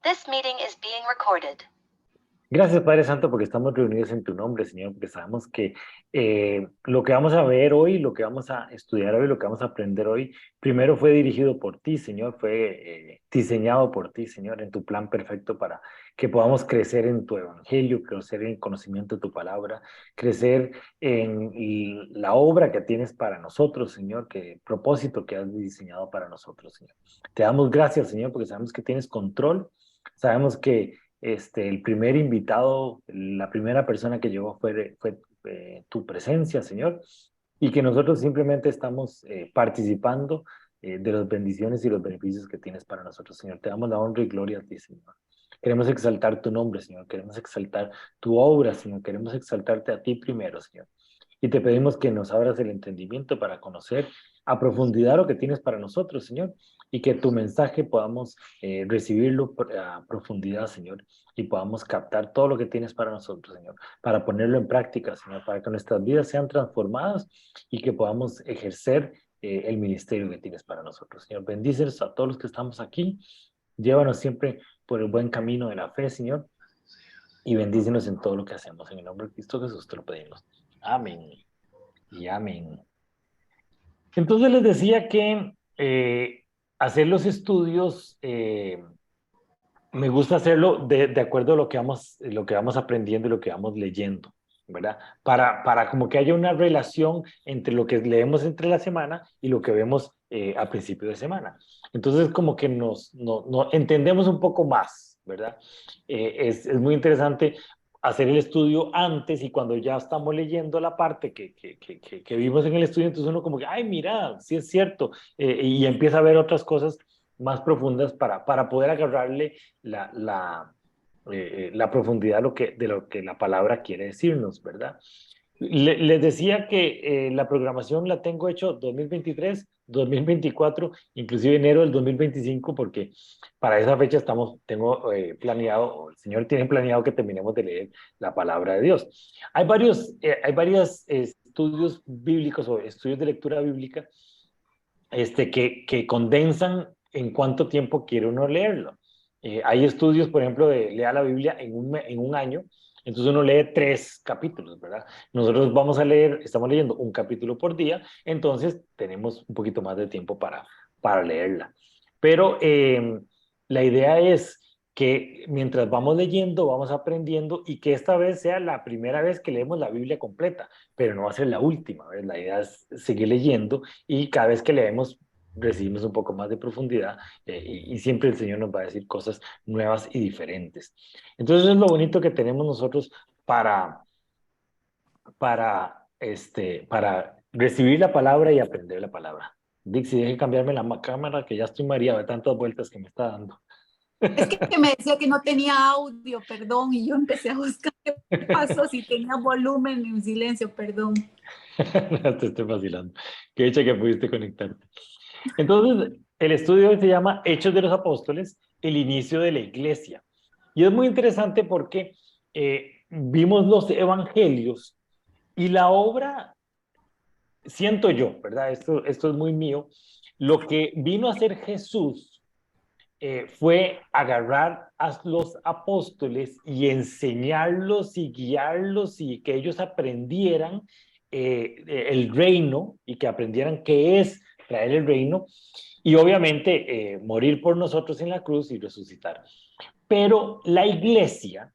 This meeting is being recorded. Gracias, Padre Santo, porque estamos reunidos en tu nombre, Señor, porque sabemos que lo que vamos a ver hoy, lo que vamos a estudiar hoy, lo que vamos a aprender hoy, primero fue dirigido por ti, Señor, fue diseñado por ti, Señor, en tu plan perfecto para que podamos crecer en tu evangelio, crecer en conocimiento de tu palabra, crecer en la obra que tienes para nosotros, Señor, que el propósito que has diseñado para nosotros, Señor. Te damos gracias, Señor, porque sabemos que tienes control, sabemos que el primer invitado, la primera persona que llegó fue tu presencia, Señor, y que nosotros simplemente estamos participando de las bendiciones y los beneficios que tienes para nosotros, Señor. Te damos la honra y gloria a ti, Señor. Queremos exaltar tu nombre, Señor. Queremos exaltar tu obra, Señor. Queremos exaltarte a ti primero, Señor. Y te pedimos que nos abras el entendimiento para conocer a profundidad lo que tienes para nosotros, Señor, y que tu mensaje podamos recibirlo a profundidad, Señor, y podamos captar todo lo que tienes para nosotros, Señor, para ponerlo en práctica, Señor, para que nuestras vidas sean transformadas y que podamos ejercer el ministerio que tienes para nosotros, Señor. Bendícenos a todos los que estamos aquí, llévanos siempre por el buen camino de la fe, Señor, y bendícenos en todo lo que hacemos. En el nombre de Cristo Jesús te lo pedimos. Amén y amén. Entonces les decía que hacer los estudios, me gusta hacerlo de acuerdo a lo que vamos aprendiendo y lo que vamos leyendo, ¿verdad? Para como que haya una relación entre lo que leemos entre la semana y lo que vemos a principio de semana. Entonces como que nos entendemos un poco más, ¿verdad? Es muy interesante hacer el estudio antes y cuando ya estamos leyendo la parte que vimos en el estudio, entonces uno como que, ay, mira, sí es cierto, y empieza a ver otras cosas más profundas para poder agarrarle la profundidad de lo que la palabra quiere decirnos, ¿verdad? Les decía que la programación la tengo hecho 2023, 2024, inclusive enero del 2025, porque para esa fecha tengo planeado, el Señor tiene planeado que terminemos de leer la palabra de Dios. Hay varios estudios bíblicos o estudios de lectura bíblica que condensan en cuánto tiempo quiere uno leerlo. Hay estudios, por ejemplo, de lea la Biblia en un año, entonces uno lee 3 capítulos, ¿verdad? Nosotros estamos leyendo un capítulo por día, entonces tenemos un poquito más de tiempo para leerla. Pero la idea es que mientras vamos leyendo, vamos aprendiendo y que esta vez sea la primera vez que leemos la Biblia completa, pero no va a ser la última, ¿ves? La idea es seguir leyendo y cada vez que leemos recibimos un poco más de profundidad y siempre el Señor nos va a decir cosas nuevas y diferentes. Entonces eso es lo bonito que tenemos nosotros para, para recibir la palabra y aprender la palabra. Dixie, deje cambiarme la cámara que ya estoy mareado de tantas vueltas que me está dando. Es que me decía que no tenía audio, perdón, y yo empecé a buscar qué pasó, si tenía volumen en silencio, perdón. Te estoy vacilando. Qué hecha que pudiste conectarte. Entonces, el estudio se llama Hechos de los Apóstoles, el inicio de la iglesia. Y es muy interesante porque vimos los evangelios y la obra, siento yo, ¿verdad? Esto es muy mío, lo que vino a hacer Jesús fue agarrar a los apóstoles y enseñarlos y guiarlos y que ellos aprendieran el reino y que aprendieran qué es traer el reino y obviamente morir por nosotros en la cruz y resucitar. Pero la iglesia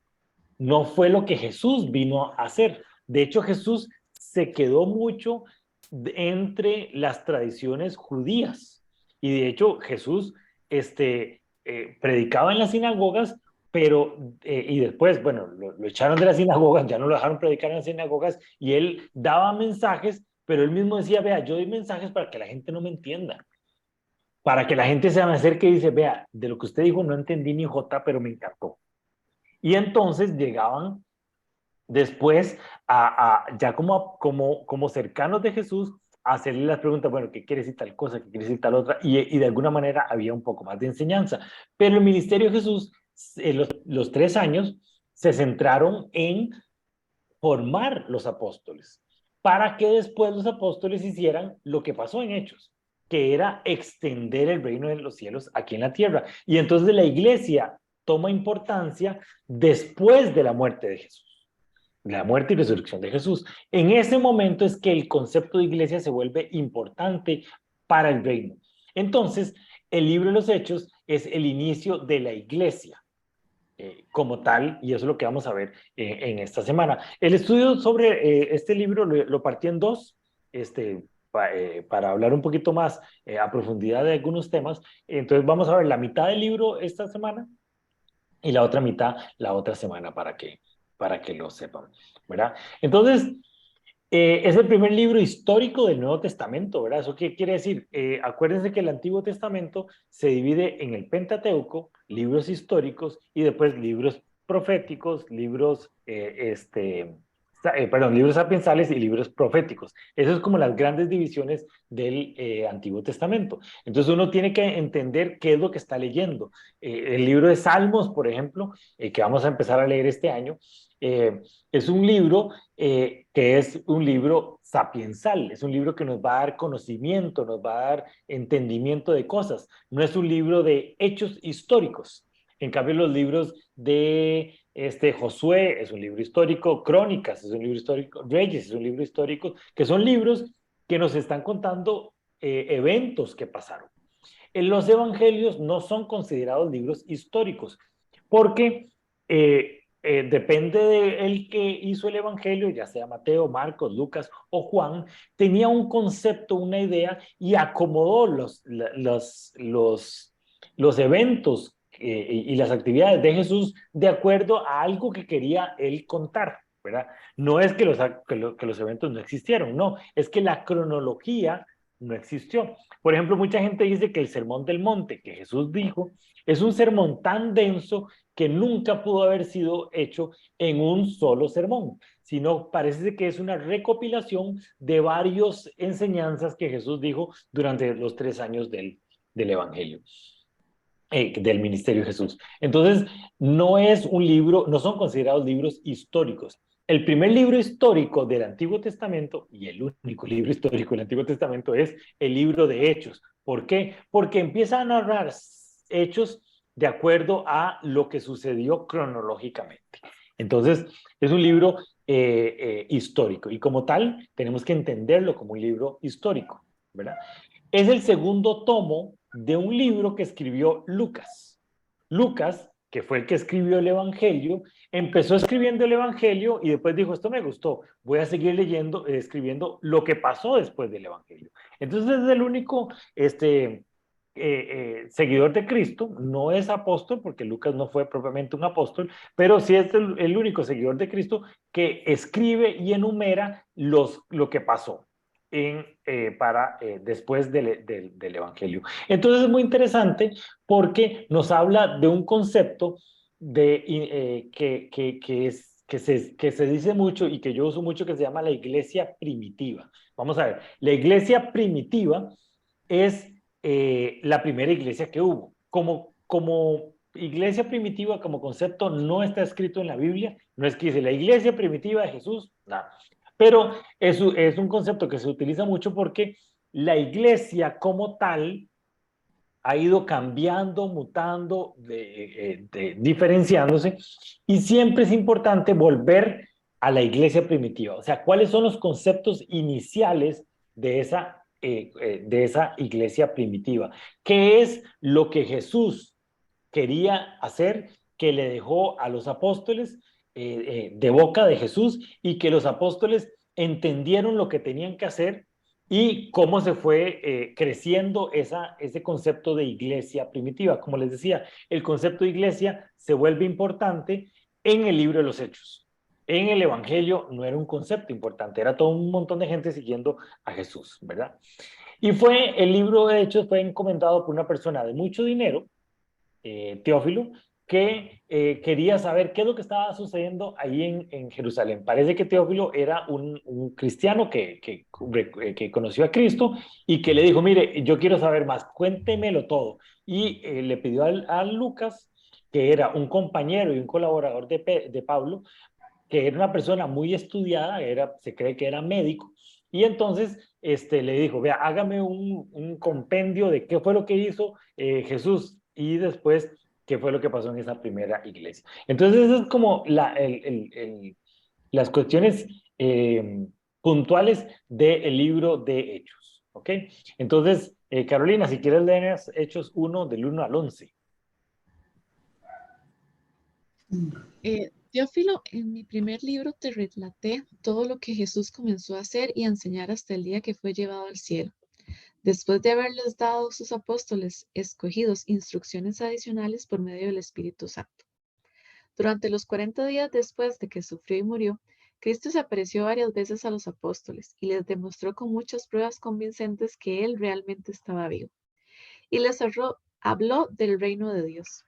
no fue lo que Jesús vino a hacer. De hecho, Jesús se quedó mucho entre las tradiciones judías. Y de hecho, Jesús predicaba en las sinagogas, pero, y después, bueno, lo echaron de las sinagogas, ya no lo dejaron predicar en las sinagogas, y él daba mensajes, pero él mismo decía, vea, yo doy mensajes para que la gente no me entienda, para que la gente se me acerque y dice, vea, de lo que usted dijo no entendí ni jota, pero me encantó. Y entonces llegaban después ya como cercanos de Jesús, a hacerle las preguntas, bueno, ¿qué quiere decir tal cosa? ¿Qué quiere decir tal otra? Y de alguna manera había un poco más de enseñanza. Pero el ministerio de Jesús, los 3 años, se centraron en formar los apóstoles, para que después los apóstoles hicieran lo que pasó en Hechos, que era extender el reino de los cielos aquí en la tierra. Y entonces la iglesia toma importancia después de la muerte de Jesús, la muerte y resurrección de Jesús. En ese momento es que el concepto de iglesia se vuelve importante para el reino. Entonces, el libro de los Hechos es el inicio de la iglesia como tal, y eso es lo que vamos a ver en esta semana. El estudio sobre este libro lo partí en dos, para hablar un poquito más a profundidad de algunos temas. Entonces vamos a ver la mitad del libro esta semana y la otra mitad la otra semana para que lo sepan, ¿verdad? Entonces, es el primer libro histórico del Nuevo Testamento, ¿verdad? ¿Eso qué quiere decir? Acuérdense que el Antiguo Testamento se divide en el Pentateuco, libros históricos, y después libros proféticos, libros, libros sapiensales y libros proféticos. Esas es como las grandes divisiones del Antiguo Testamento. Entonces uno tiene que entender qué es lo que está leyendo. El libro de Salmos, por ejemplo, que vamos a empezar a leer este año, es un libro que es un libro sapiensal, es un libro que nos va a dar conocimiento, nos va a dar entendimiento de cosas, no es un libro de hechos históricos. En cambio, los libros de Josué es un libro histórico, Crónicas es un libro histórico, Reyes es un libro histórico, que son libros que nos están contando eventos que pasaron. En los evangelios no son considerados libros históricos, porque depende de el que hizo el evangelio, ya sea Mateo, Marcos, Lucas o Juan, tenía un concepto, una idea y acomodó los eventos y las actividades de Jesús de acuerdo a algo que quería él contar, ¿verdad? No es que los eventos no existieron, no, es que la cronología no existió. Por ejemplo, mucha gente dice que el Sermón del Monte que Jesús dijo es un sermón tan denso que nunca pudo haber sido hecho en un solo sermón, sino parece que es una recopilación de varias enseñanzas que Jesús dijo durante los 3 años del Evangelio. Del ministerio de Jesús. Entonces, no es un libro, no son considerados libros históricos. El primer libro histórico del Antiguo Testamento y el único libro histórico del Antiguo Testamento es el libro de Hechos. ¿Por qué? Porque empieza a narrar hechos de acuerdo a lo que sucedió cronológicamente. Entonces, es un libro histórico y como tal tenemos que entenderlo como un libro histórico, ¿verdad? Es el segundo tomo de un libro que escribió Lucas. Lucas, que fue el que escribió el Evangelio, empezó escribiendo el Evangelio y después dijo, esto me gustó, voy a seguir leyendo, escribiendo lo que pasó después del Evangelio. Entonces es el único seguidor de Cristo, no es apóstol, porque Lucas no fue propiamente un apóstol, pero sí es el único seguidor de Cristo que escribe y enumera lo que pasó después del Evangelio. Entonces es muy interesante porque nos habla de un concepto que se dice mucho y que yo uso mucho, que se llama la iglesia primitiva. Vamos a ver, la iglesia primitiva es la primera iglesia que hubo. Como iglesia primitiva, como concepto, no está escrito en la Biblia, no es que dice la iglesia primitiva de Jesús, nada. Pero es un concepto que se utiliza mucho porque la iglesia como tal ha ido cambiando, mutando, diferenciándose, y siempre es importante volver a la iglesia primitiva. O sea, ¿cuáles son los conceptos iniciales de esa iglesia primitiva? ¿Qué es lo que Jesús quería hacer, que le dejó a los apóstoles de boca de Jesús, y que los apóstoles entendieron lo que tenían que hacer y cómo se fue creciendo ese concepto de iglesia primitiva? Como les decía, el concepto de iglesia se vuelve importante en el libro de los Hechos. En el Evangelio no era un concepto importante, era todo un montón de gente siguiendo a Jesús, ¿verdad? Y el libro de Hechos fue encomendado por una persona de mucho dinero, Teófilo, que quería saber qué es lo que estaba sucediendo ahí en Jerusalén. Parece que Teófilo era un cristiano que conoció a Cristo y que le dijo, mire, yo quiero saber más, cuéntemelo todo. Y le pidió a Lucas, que era un compañero y un colaborador de Pablo, que era una persona muy estudiada, se cree que era médico, y entonces le dijo, vea, hágame un compendio de qué fue lo que hizo Jesús, y después qué fue lo que pasó en esa primera iglesia. Entonces, eso es como las cuestiones puntuales del libro de Hechos. ¿Ok? Entonces, Carolina, si quieres leer Hechos 1 del 1 al 11. Teófilo, en mi primer libro te relaté todo lo que Jesús comenzó a hacer y a enseñar hasta el día que fue llevado al cielo. Después de haberles dado a sus apóstoles escogidos instrucciones adicionales por medio del Espíritu Santo. Durante los 40 días después de que sufrió y murió, Cristo se apareció varias veces a los apóstoles y les demostró con muchas pruebas convincentes que Él realmente estaba vivo. Y les habló del reino de Dios.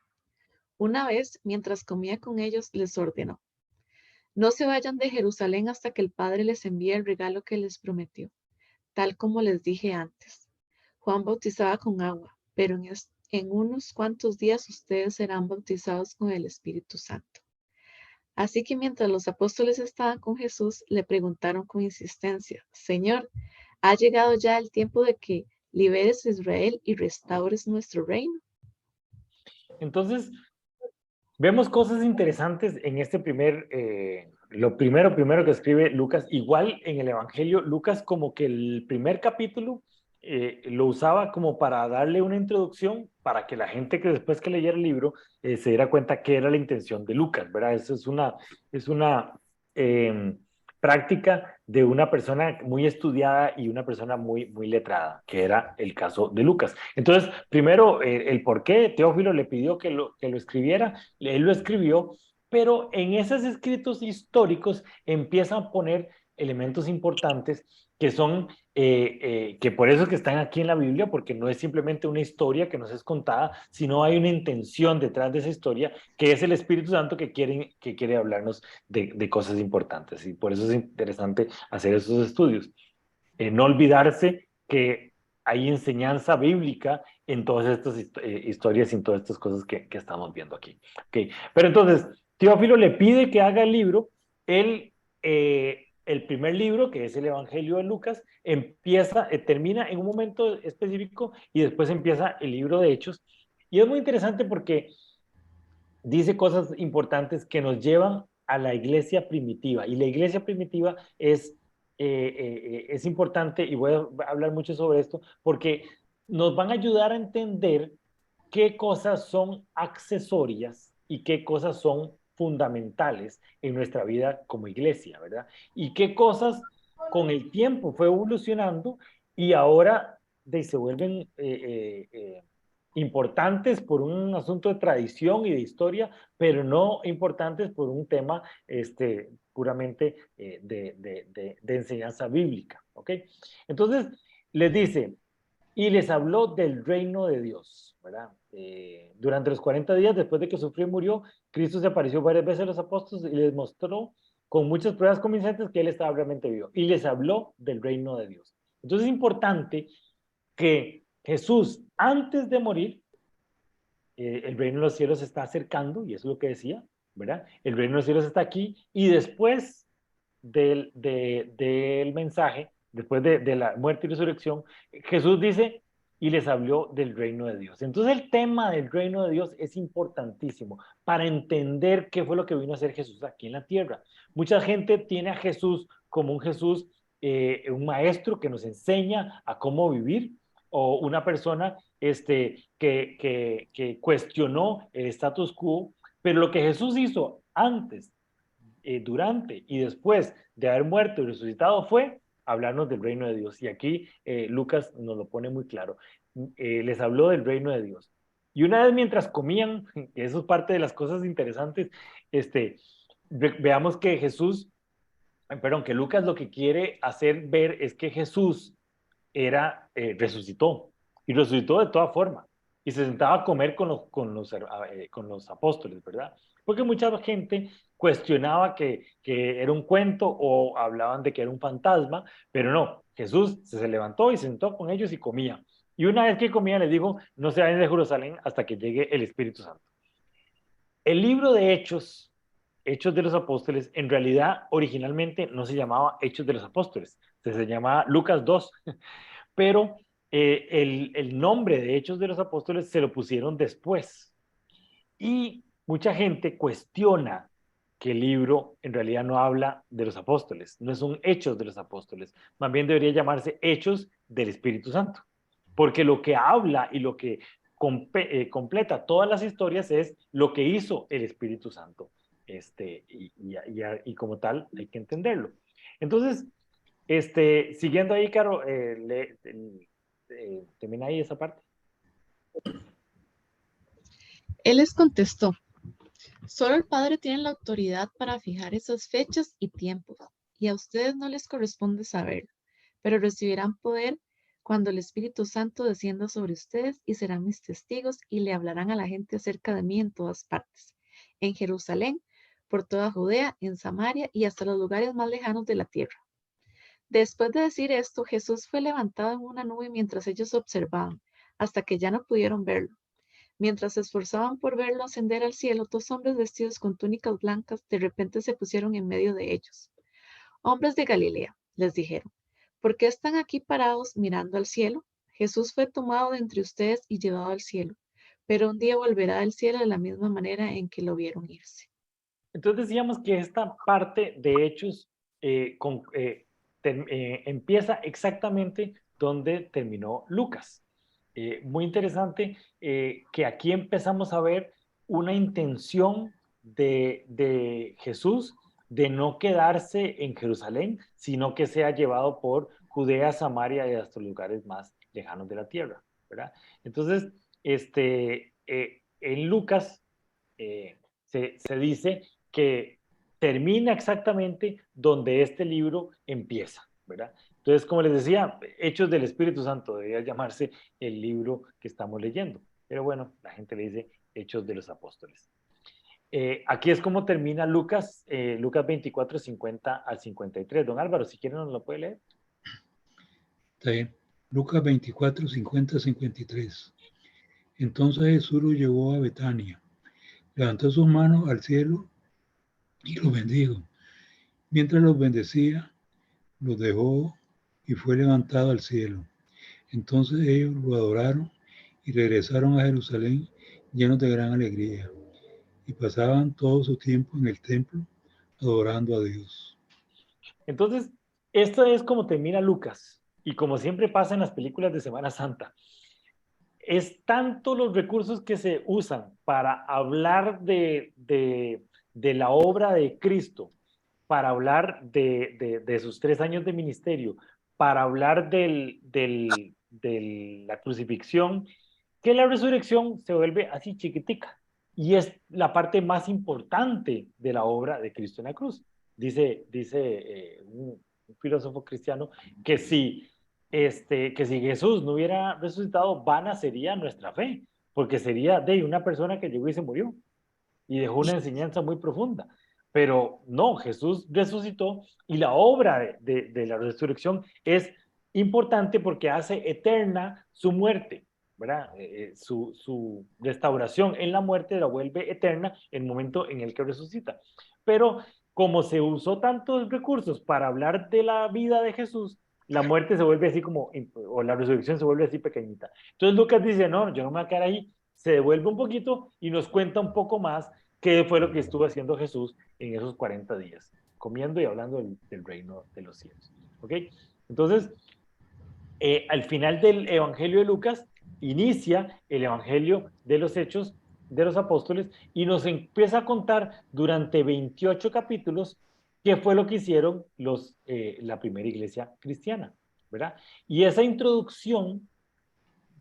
Una vez, mientras comía con ellos, les ordenó: no se vayan de Jerusalén hasta que el Padre les envíe el regalo que les prometió, tal como les dije antes. Juan bautizaba con agua, pero en unos cuantos días ustedes serán bautizados con el Espíritu Santo. Así que mientras los apóstoles estaban con Jesús, le preguntaron con insistencia: Señor, ¿ha llegado ya el tiempo de que liberes a Israel y restaures nuestro reino? Entonces, vemos cosas interesantes en este lo primero que escribe Lucas. Igual en el Evangelio, Lucas como que el primer capítulo lo usaba como para darle una introducción para que la gente que después que leyera el libro se diera cuenta qué era la intención de Lucas, ¿verdad? Eso es una práctica de una persona muy estudiada y una persona muy letrada, que era el caso de Lucas. Entonces, primero, el por qué Teófilo le pidió que lo escribiera, él lo escribió, pero en esos escritos históricos empieza a poner elementos importantes que son, que por eso es que están aquí en la Biblia, porque no es simplemente una historia que nos es contada, sino hay una intención detrás de esa historia, que es el Espíritu Santo que quiere hablarnos de cosas importantes. Y por eso es interesante hacer esos estudios. No olvidarse que hay enseñanza bíblica en todas estas historias y en todas estas cosas que estamos viendo aquí. Okay. Pero entonces, Teófilo le pide que haga el libro. El primer libro, que es el Evangelio de Lucas, termina en un momento específico y después empieza el libro de Hechos. Y es muy interesante porque dice cosas importantes que nos llevan a la iglesia primitiva. Y la iglesia primitiva es importante, y voy a hablar mucho sobre esto, porque nos van a ayudar a entender qué cosas son accesorias y qué cosas son fundamentales en nuestra vida como iglesia, ¿verdad? Y qué cosas con el tiempo fue evolucionando y ahora se vuelven importantes por un asunto de tradición y de historia, pero no importantes por un tema puramente de enseñanza bíblica, ¿ok? Entonces, les dice, y les habló del reino de Dios, ¿verdad? Durante los 40 días después de que sufrió y murió, Cristo se apareció varias veces a los apóstoles y les mostró con muchas pruebas convincentes que él estaba realmente vivo. Y les habló del reino de Dios. Entonces es importante que Jesús, antes de morir, el reino de los cielos se está acercando, y eso es lo que decía, ¿verdad? El reino de los cielos está aquí, y después del mensaje, después de la muerte y resurrección, Jesús dice, y les habló del reino de Dios. Entonces el tema del reino de Dios es importantísimo para entender qué fue lo que vino a hacer Jesús aquí en la tierra. Mucha gente tiene a Jesús como un Jesús, un maestro que nos enseña a cómo vivir, o una persona que cuestionó el status quo, pero lo que Jesús hizo antes, durante y después de haber muerto y resucitado fue hablarnos del reino de Dios. Y aquí Lucas nos lo pone muy claro. Les habló del reino de Dios. Y una vez mientras comían, que eso es parte de las cosas interesantes, veamos que que Lucas lo que quiere hacer ver es que Jesús resucitó, y resucitó de toda forma, y se sentaba a comer con los apóstoles, ¿verdad? Porque mucha gente cuestionaba que era un cuento o hablaban de que era un fantasma, pero no, Jesús se levantó y se sentó con ellos y comía. Y una vez que comía les dijo, no se vayan de Jerusalén hasta que llegue el Espíritu Santo. El libro de Hechos, Hechos de los Apóstoles, en realidad originalmente no se llamaba Hechos de los Apóstoles, se llamaba Lucas 2, pero el nombre de Hechos de los Apóstoles se lo pusieron después. Y mucha gente cuestiona que el libro en realidad no habla de los apóstoles, no son hechos de los apóstoles, más bien debería llamarse hechos del Espíritu Santo, porque lo que habla y lo que completa todas las historias es lo que hizo el Espíritu Santo, y como tal hay que entenderlo. Entonces, siguiendo ahí, Caro, termina ahí esa parte. Él les contestó: solo el Padre tiene la autoridad para fijar esas fechas y tiempos, y a ustedes no les corresponde saberlo, pero recibirán poder cuando el Espíritu Santo descienda sobre ustedes y serán mis testigos y le hablarán a la gente acerca de mí en todas partes, en Jerusalén, por toda Judea, en Samaria y hasta los lugares más lejanos de la tierra. Después de decir esto, Jesús fue levantado en una nube mientras ellos observaban, hasta que ya no pudieron verlo. Mientras se esforzaban por verlo ascender al cielo, dos hombres vestidos con túnicas blancas de repente se pusieron en medio de ellos. Hombres de Galilea, les dijeron, ¿por qué están aquí parados mirando al cielo? Jesús fue tomado de entre ustedes y llevado al cielo, pero un día volverá al cielo de la misma manera en que lo vieron irse. Entonces decíamos que esta parte de Hechos empieza exactamente donde terminó Lucas. Muy interesante que aquí empezamos a ver una intención de Jesús de no quedarse en Jerusalén, sino que sea llevado por Judea, Samaria y hasta los lugares más lejanos de la tierra, ¿verdad? Entonces, en Lucas se dice que termina exactamente donde este libro empieza, ¿verdad? Entonces, como les decía, Hechos del Espíritu Santo debería llamarse el libro que estamos leyendo. Pero bueno, la gente le dice Hechos de los Apóstoles. Aquí es como termina Lucas, Lucas 24, 50 al 53. Don Álvaro, si quieren nos lo puede leer. Está bien. Lucas 24, 50, 53. Entonces Jesús lo llevó a Betania, levantó sus manos al cielo y los bendijo. Mientras los bendecía, los dejó y fue levantado al cielo. Entonces ellos lo adoraron y regresaron a Jerusalén llenos de gran alegría y pasaban todo su tiempo en el templo adorando a Dios. Entonces, esto es como termina Lucas y como siempre pasa en las películas de Semana Santa. Es tanto los recursos que se usan para hablar de la obra de Cristo, para hablar de sus 3 años de ministerio, para hablar de la crucifixión, que la resurrección se vuelve así chiquitica. Y es la parte más importante de la obra de Cristo en la cruz. Dice un filósofo cristiano que que si Jesús no hubiera resucitado, vana sería nuestra fe, porque sería de una persona que llegó y se murió y dejó una enseñanza muy profunda. Pero no, Jesús resucitó y la obra de la resurrección es importante porque hace eterna su muerte, ¿verdad? Su restauración en la muerte la vuelve eterna en el momento en el que resucita. Pero como se usó tantos recursos para hablar de la vida de Jesús, la muerte se vuelve así como, o la resurrección se vuelve así pequeñita. Entonces Lucas dice, no, yo no me voy a quedar ahí, se devuelve un poquito y nos cuenta un poco más qué fue lo que estuvo haciendo Jesús en esos 40 días, comiendo y hablando del reino de los cielos. ¿Ok? Entonces, al final del Evangelio de Lucas, inicia el Evangelio de los Hechos de los Apóstoles y nos empieza a contar durante 28 capítulos qué fue lo que hicieron la primera iglesia cristiana, ¿verdad? Y esa introducción,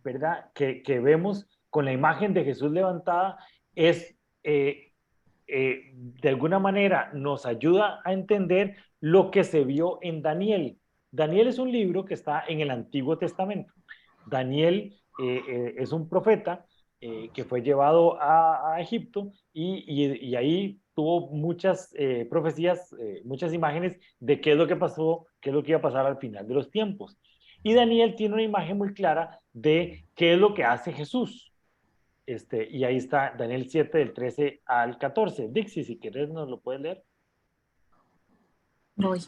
¿verdad? Que vemos con la imagen de Jesús levantada es, de alguna manera, nos ayuda a entender lo que se vio en Daniel. Daniel es un libro que está en el Antiguo Testamento. Daniel es un profeta que fue llevado a Egipto y ahí tuvo muchas profecías, muchas imágenes de qué es lo que pasó, qué es lo que iba a pasar al final de los tiempos. Y Daniel tiene una imagen muy clara de qué es lo que hace Jesús. Y ahí está Daniel 7 del 13 al 14. Dixie, si quieres nos lo puedes leer. Voy.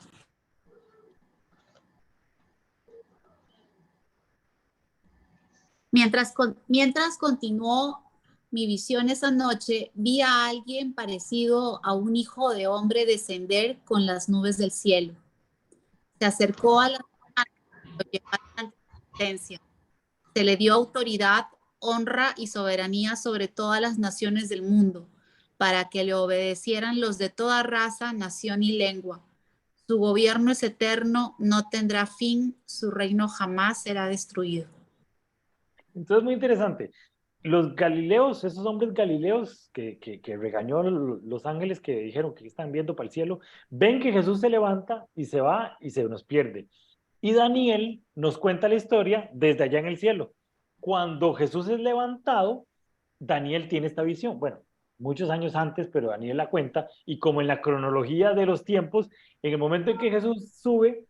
Mientras continuó mi visión esa noche, vi a alguien parecido a un hijo de hombre descender con las nubes del cielo. Se acercó a la lo llevaron ante la presencia. Se le dio autoridad, honra y soberanía sobre todas las naciones del mundo, para que le obedecieran los de toda raza, nación y lengua. Su gobierno es eterno, no tendrá fin, su reino jamás será destruido. Entonces, muy interesante. Los galileos, esos hombres galileos que regañó los ángeles que dijeron que están viendo para el cielo, ven que Jesús se levanta y se va y se nos pierde. Y Daniel nos cuenta la historia desde allá en el cielo. Cuando Jesús es levantado, Daniel tiene esta visión. Bueno, muchos años antes, pero Daniel la cuenta. Y como en la cronología de los tiempos, en el momento en que Jesús sube,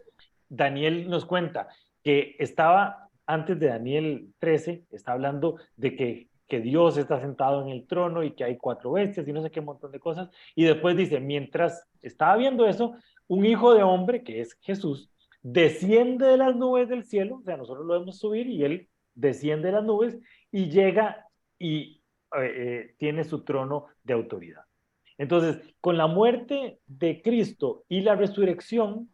Daniel nos cuenta que estaba, antes de Daniel 13, está hablando de que Dios está sentado en el trono y que hay 4 bestias y no sé qué montón de cosas. Y después dice, mientras estaba viendo eso, un hijo de hombre, que es Jesús, desciende de las nubes del cielo, o sea, nosotros lo vemos subir y él desciende de las nubes y llega y tiene su trono de autoridad. Entonces, con la muerte de Cristo y la resurrección,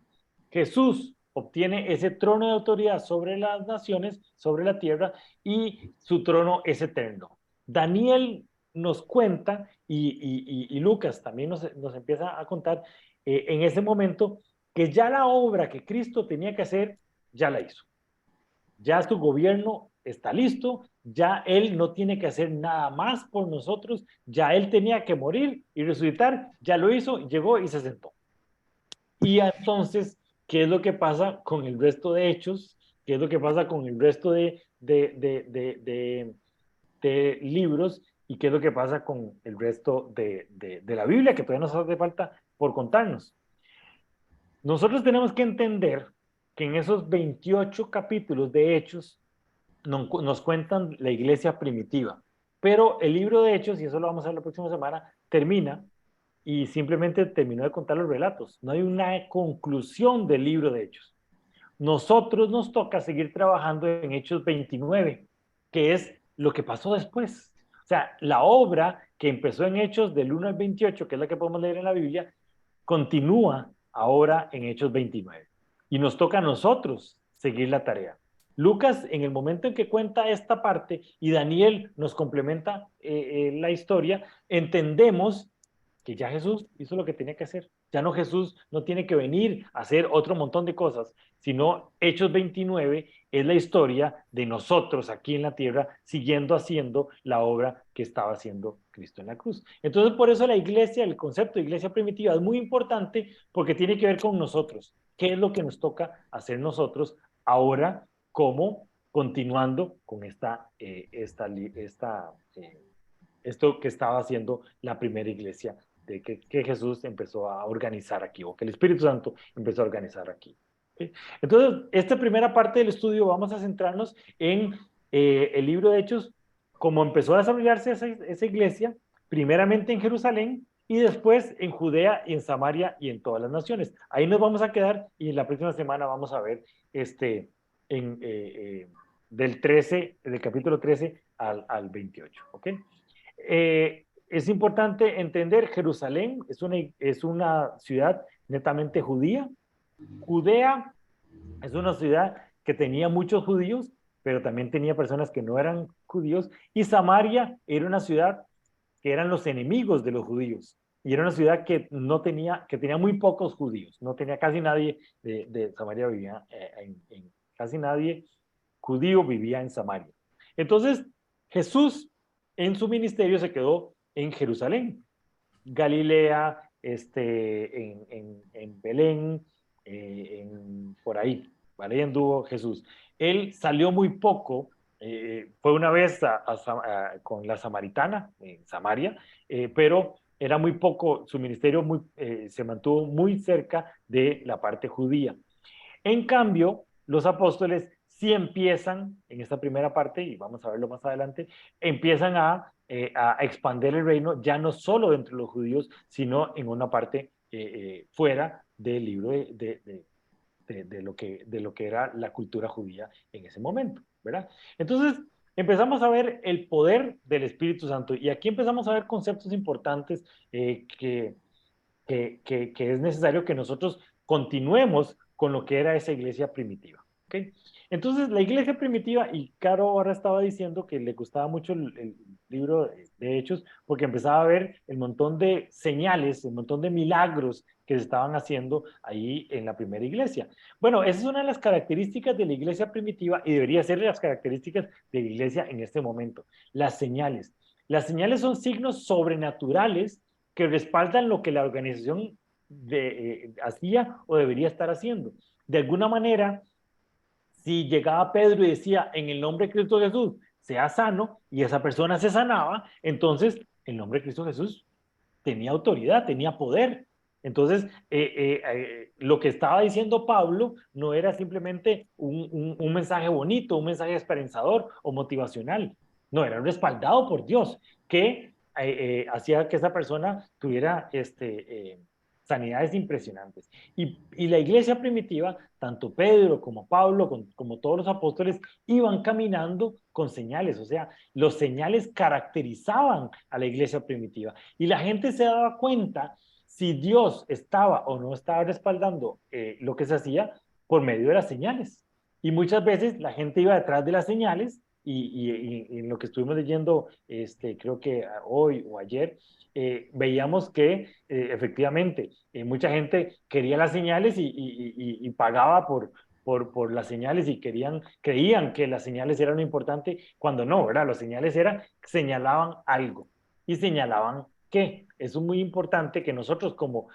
Jesús obtiene ese trono de autoridad sobre las naciones, sobre la tierra, y su trono es eterno. Daniel nos cuenta, y Lucas también nos empieza a contar en ese momento, que ya la obra que Cristo tenía que hacer, ya la hizo. Ya su gobierno está listo, ya él no tiene que hacer nada más por nosotros, ya él tenía que morir y resucitar, ya lo hizo, llegó y se sentó. Y entonces, ¿qué es lo que pasa con el resto de hechos? ¿Qué es lo que pasa con el resto de libros? ¿Y qué es lo que pasa con el resto de la Biblia, que todavía nos hace falta por contarnos? Nosotros tenemos que entender que en esos 28 capítulos de hechos nos cuentan la iglesia primitiva, pero el libro de hechos, y eso lo vamos a ver la próxima semana, termina y simplemente terminó de contar los relatos. No hay una conclusión del libro de Hechos. Nosotros nos toca seguir trabajando en Hechos 29, que es lo que pasó después. O sea, la obra que empezó en Hechos del 1 al 28, que es la que podemos leer en la Biblia, continúa ahora en Hechos 29. Y nos toca a nosotros seguir la tarea. Lucas, en el momento en que cuenta esta parte y Daniel nos complementa la historia, entendemos que ya Jesús hizo lo que tenía que hacer. Ya no, Jesús no tiene que venir a hacer otro montón de cosas, sino Hechos 29 es la historia de nosotros aquí en la tierra siguiendo haciendo la obra que estaba haciendo Cristo en la cruz. Entonces, por eso la iglesia, el concepto de iglesia primitiva es muy importante porque tiene que ver con nosotros. ¿Qué es lo que nos toca hacer nosotros ahora como continuando con esto que estaba haciendo la primera iglesia de que Jesús empezó a organizar aquí, o que el Espíritu Santo empezó a organizar aquí? ¿Sí? Entonces, esta primera parte del estudio vamos a centrarnos en el libro de Hechos, cómo empezó a desarrollarse esa iglesia, primeramente en Jerusalén, y después en Judea, y en Samaria y en todas las naciones. Ahí nos vamos a quedar y la próxima semana vamos a ver del capítulo 13 al 28. ¿Ok? Es importante entender, Jerusalén es una ciudad netamente judía. Judea es una ciudad que tenía muchos judíos, pero también tenía personas que no eran judíos. Y Samaria era una ciudad que eran los enemigos de los judíos. Y era una ciudad que tenía muy pocos judíos. No tenía casi nadie de Samaria vivía, casi nadie judío vivía en Samaria. Entonces, Jesús en su ministerio se quedó en Jerusalén, Galilea, en Belén, por ahí, ¿vale? Y anduvo Jesús. Él salió muy poco, fue una vez con la samaritana, en Samaria, pero era muy poco, su ministerio se mantuvo muy cerca de la parte judía. En cambio, los apóstoles sí empiezan, en esta primera parte, y vamos a verlo más adelante, empiezan a expandir el reino ya no solo entre los judíos, sino en una parte fuera del libro de lo que era la cultura judía en ese momento, ¿verdad? Entonces, empezamos a ver el poder del Espíritu Santo. Y aquí empezamos a ver conceptos importantes que es necesario que nosotros continuemos con lo que era esa iglesia primitiva. ¿Okay? Entonces, la iglesia primitiva, y Caro ahora estaba diciendo que le gustaba mucho el libro de Hechos, porque empezaba a ver el montón de señales, el montón de milagros que se estaban haciendo ahí en la primera iglesia. Bueno, esa es una de las características de la iglesia primitiva y debería ser de las características de la iglesia en este momento, las señales. Las señales son signos sobrenaturales que respaldan lo que la organización hacía o debería estar haciendo. De alguna manera, si llegaba Pedro y decía, en el nombre de Cristo Jesús, sea sano, y esa persona se sanaba, entonces el nombre de Cristo Jesús tenía autoridad, tenía poder. Entonces, lo que estaba diciendo Pablo no era simplemente un mensaje bonito, un mensaje esperanzador o motivacional. No, era respaldado por Dios, que hacía que esa persona tuviera sanidades impresionantes. Y la iglesia primitiva, tanto Pedro como Pablo, como todos los apóstoles, iban caminando con señales, o sea, los señales caracterizaban a la iglesia primitiva. Y la gente se daba cuenta si Dios estaba o no estaba respaldando lo que se hacía por medio de las señales. Y muchas veces la gente iba detrás de las señales y en lo que estuvimos leyendo, creo que hoy o ayer, veíamos que efectivamente mucha gente quería las señales y pagaba por las señales y creían que las señales eran lo importante cuando no, ¿verdad? Las señales señalaban algo y señalaban qué. Eso es muy importante que nosotros como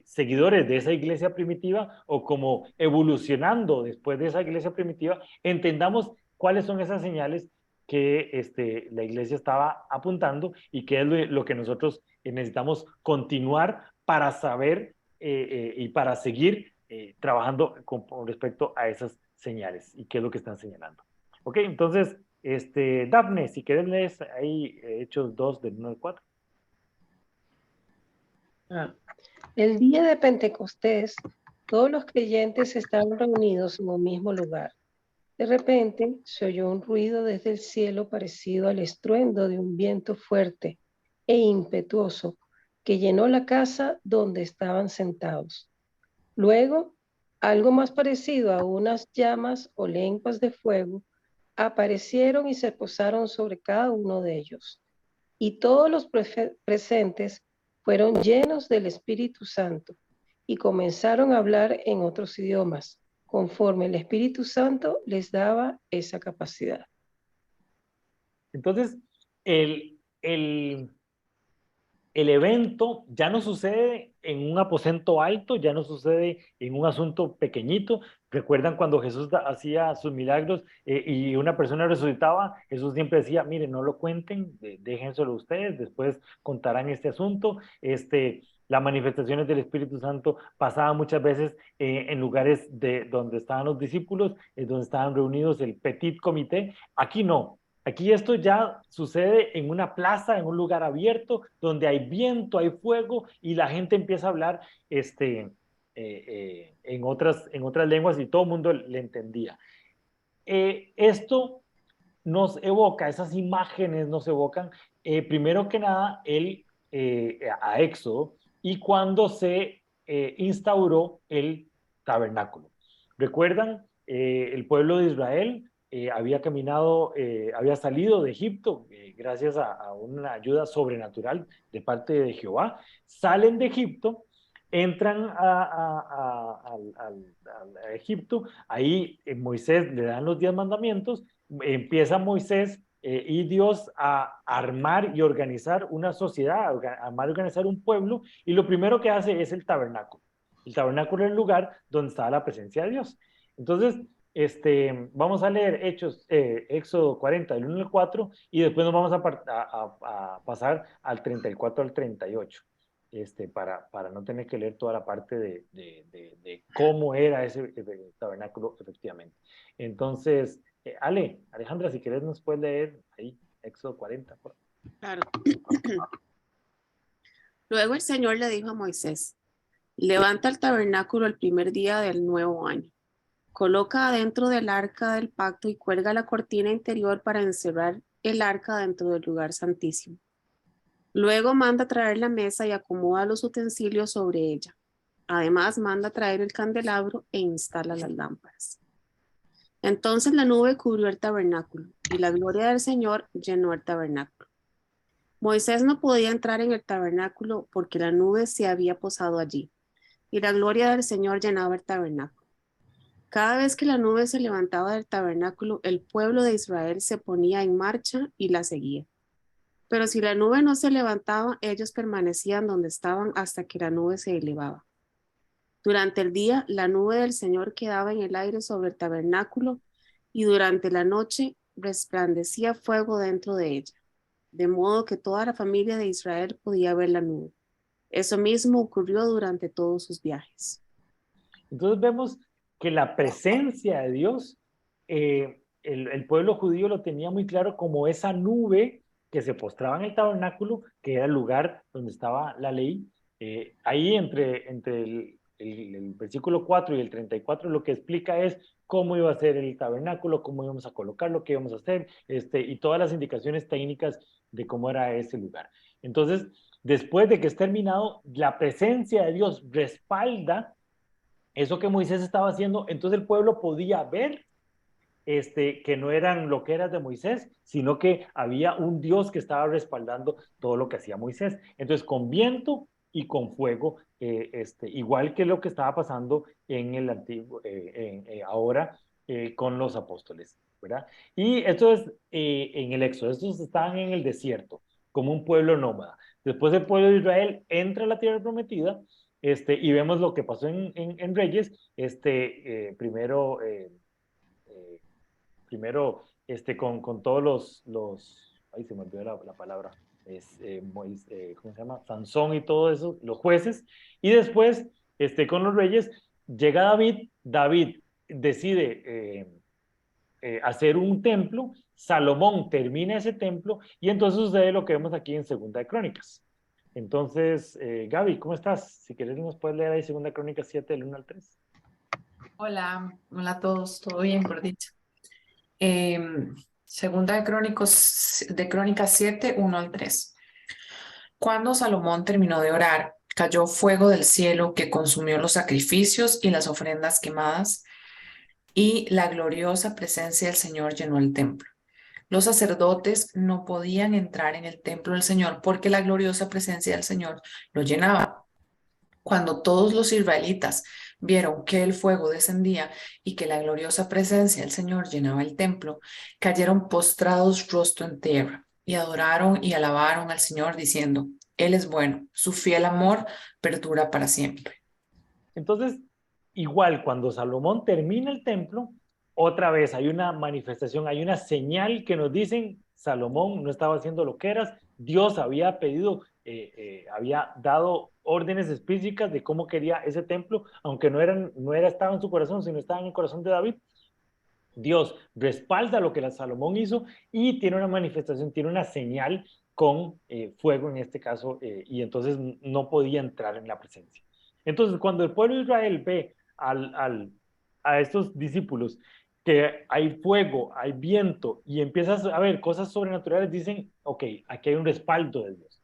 seguidores de esa iglesia primitiva o como evolucionando después de esa iglesia primitiva, entendamos cuáles son esas señales que la iglesia estaba apuntando y qué es lo que nosotros necesitamos continuar para saber y para seguir trabajando con respecto a esas señales y qué es lo que están señalando. Ok, entonces, Dafne, si quieres leer ahí Hechos 2 del 1 al 4. El día de Pentecostés, todos los creyentes estaban reunidos en un mismo lugar. De repente se oyó un ruido desde el cielo parecido al estruendo de un viento fuerte e impetuoso que llenó la casa donde estaban sentados. Luego, algo más parecido a unas llamas o lenguas de fuego aparecieron y se posaron sobre cada uno de ellos. Y todos los presentes fueron llenos del Espíritu Santo y comenzaron a hablar en otros idiomas, conforme el Espíritu Santo les daba esa capacidad. Entonces, el evento ya no sucede en un aposento alto, ya no sucede en un asunto pequeñito. Recuerdan cuando Jesús hacía sus milagros y una persona resucitaba, Jesús siempre decía, miren, no lo cuenten, déjenselo ustedes, después contarán este asunto. Las manifestaciones del Espíritu Santo pasaban muchas veces en lugares donde estaban los discípulos, donde estaban reunidos el petit comité. Aquí no. Aquí esto ya sucede en una plaza, en un lugar abierto, donde hay viento, hay fuego y la gente empieza a hablar en otras lenguas y todo el mundo le entendía. Esto nos evoca, esas imágenes nos evocan, primero que nada, a Éxodo y cuando se instauró el tabernáculo. ¿Recuerdan? El pueblo de Israel había había salido de Egipto gracias a una ayuda sobrenatural de parte de Jehová. Salen de Egipto, entran a Egipto, ahí Moisés le dan los 10 mandamientos, empieza Moisés y Dios a armar y organizar una sociedad, armar y organizar un pueblo, y lo primero que hace es el tabernáculo. El tabernáculo es el lugar donde está la presencia de Dios. Entonces, vamos a leer Éxodo 40, del 1 al 4, y después nos vamos a pasar al 34 al 38, para no tener que leer toda la parte de cómo era ese tabernáculo efectivamente. Entonces, Alejandra, si querés nos puedes leer ahí, Éxodo 40. Claro. Luego el Señor le dijo a Moisés, levanta el tabernáculo el primer día del nuevo año. Coloca adentro del arca del pacto y cuelga la cortina interior para encerrar el arca dentro del lugar santísimo. Luego manda traer la mesa y acomoda los utensilios sobre ella. Además, manda traer el candelabro e instala las lámparas. Entonces la nube cubrió el tabernáculo y la gloria del Señor llenó el tabernáculo. Moisés no podía entrar en el tabernáculo porque la nube se había posado allí y la gloria del Señor llenaba el tabernáculo. Cada vez que la nube se levantaba del tabernáculo, el pueblo de Israel se ponía en marcha y la seguía. Pero si la nube no se levantaba, ellos permanecían donde estaban hasta que la nube se elevaba. Durante el día, la nube del Señor quedaba en el aire sobre el tabernáculo y durante la noche resplandecía fuego dentro de ella, de modo que toda la familia de Israel podía ver la nube. Eso mismo ocurrió durante todos sus viajes. Entonces vemos que la presencia de Dios, el pueblo judío lo tenía muy claro como esa nube que se postraba en el tabernáculo, que era el lugar donde estaba la ley. Ahí entre el versículo 4 y el 34 lo que explica es cómo iba a ser el tabernáculo, cómo íbamos a colocarlo, qué íbamos a hacer, y todas las indicaciones técnicas de cómo era ese lugar. Entonces, después de que es terminado, la presencia de Dios respalda eso que Moisés estaba haciendo, entonces el pueblo podía ver que no eran loqueras de Moisés, sino que había un Dios que estaba respaldando todo lo que hacía Moisés. Entonces, con viento y con fuego, igual que lo que estaba pasando en el antiguo, ahora con los apóstoles, ¿verdad? Y esto es en el Éxodo, estos estaban en el desierto, como un pueblo nómada. Después el pueblo de Israel entra a la tierra prometida, y vemos lo que pasó en Reyes, primero con todos ahí se me olvidó la palabra, ¿cómo se llama? Sansón y todo eso, los jueces, y después, con los reyes, llega David decide hacer un templo, Salomón termina ese templo, y entonces sucede lo que vemos aquí en Segunda de Crónicas. Entonces, Gaby, ¿cómo estás? Si quieres nos puedes leer ahí Segunda de Crónicas 7, del 1 al 3. Hola a todos, todo bien, por dicho. Segunda de Crónicas 7, 1 al 3. Cuando Salomón terminó de orar, cayó fuego del cielo que consumió los sacrificios y las ofrendas quemadas, y la gloriosa presencia del Señor llenó el templo. Los sacerdotes no podían entrar en el templo del Señor porque la gloriosa presencia del Señor lo llenaba. Cuando todos los israelitas vieron que el fuego descendía y que la gloriosa presencia del Señor llenaba el templo, cayeron postrados rostro en tierra y adoraron y alabaron al Señor diciendo: Él es bueno, su fiel amor perdura para siempre. Entonces, igual cuando Salomón termina el templo, otra vez hay una manifestación, hay una señal que nos dicen: Salomón no estaba haciendo loqueras, Dios había pedido, había dado órdenes específicas de cómo quería ese templo, aunque no estaba en su corazón, sino estaba en el corazón de David. Dios respalda lo que Salomón hizo y tiene una manifestación, tiene una señal con fuego en este caso, y entonces no podía entrar en la presencia. Entonces, cuando el pueblo de Israel ve a estos discípulos que hay fuego, hay viento, y empiezas a ver cosas sobrenaturales, dicen: ok, aquí hay un respaldo de Dios.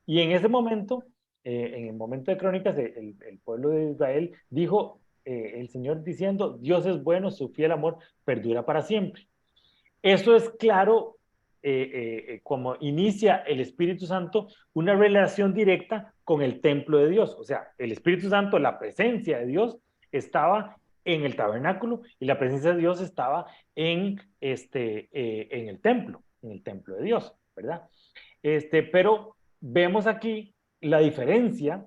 Y en ese momento, en el momento de Crónicas, el pueblo de Israel dijo, el Señor diciendo: Dios es bueno, su fiel amor perdura para siempre. Esto es claro, como inicia el Espíritu Santo una relación directa con el templo de Dios. O sea, el Espíritu Santo, la presencia de Dios, estaba en el tabernáculo y la presencia de Dios estaba en el templo de Dios, ¿verdad? Pero vemos aquí la diferencia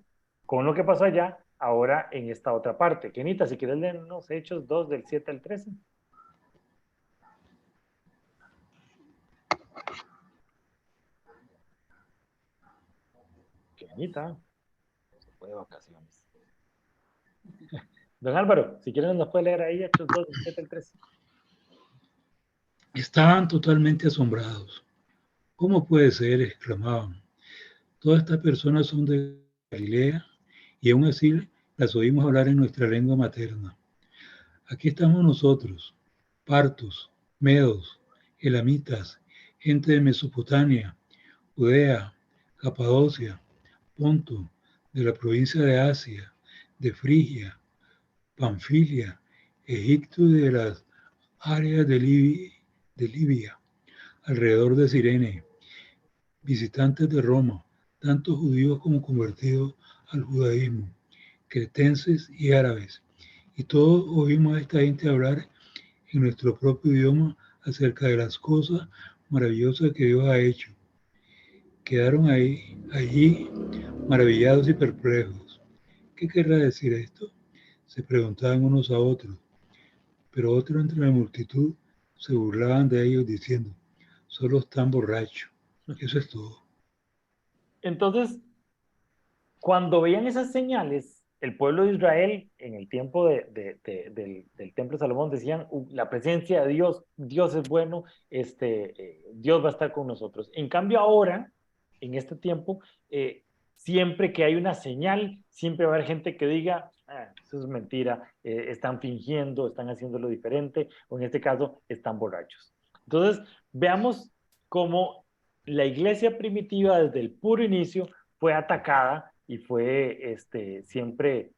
con lo que pasó allá, ahora en esta otra parte. Kenita, si quieres leernos Hechos 2, del 7 al 13. Kenita, se fue de vacaciones. Don Álvaro, si quieres nos puede leer ahí Hechos 2, del 7 al 13. Estaban totalmente asombrados. ¿Cómo puede ser?, exclamaban. Todas estas personas son de Galilea y aún así las oímos hablar en nuestra lengua materna. Aquí estamos nosotros, partos, medos, elamitas, gente de Mesopotamia, Judea, Capadocia, Ponto, de la provincia de Asia, de Frigia, Panfilia, Egipto y de las áreas de Libia, alrededor de Cirene, visitantes de Roma, tanto judíos como convertidos al judaísmo, cretenses y árabes, y todos oímos a esta gente hablar en nuestro propio idioma acerca de las cosas maravillosas que Dios ha hecho. Quedaron allí maravillados y perplejos. ¿Qué querrá decir esto? Se preguntaban unos a otros, pero otros entre la multitud se burlaban de ellos diciendo, solo están borrachos. Eso es todo. Entonces, cuando veían esas señales, el pueblo de Israel, en el tiempo del templo de Salomón, decían, la presencia de Dios, Dios es bueno, Dios va a estar con nosotros. En cambio ahora, en este tiempo, siempre que hay una señal, siempre va a haber gente que diga, eso es mentira, están fingiendo, están haciéndolo diferente, o en este caso, están borrachos. Entonces, veamos cómo la iglesia primitiva desde el puro inicio fue atacada y fue siempre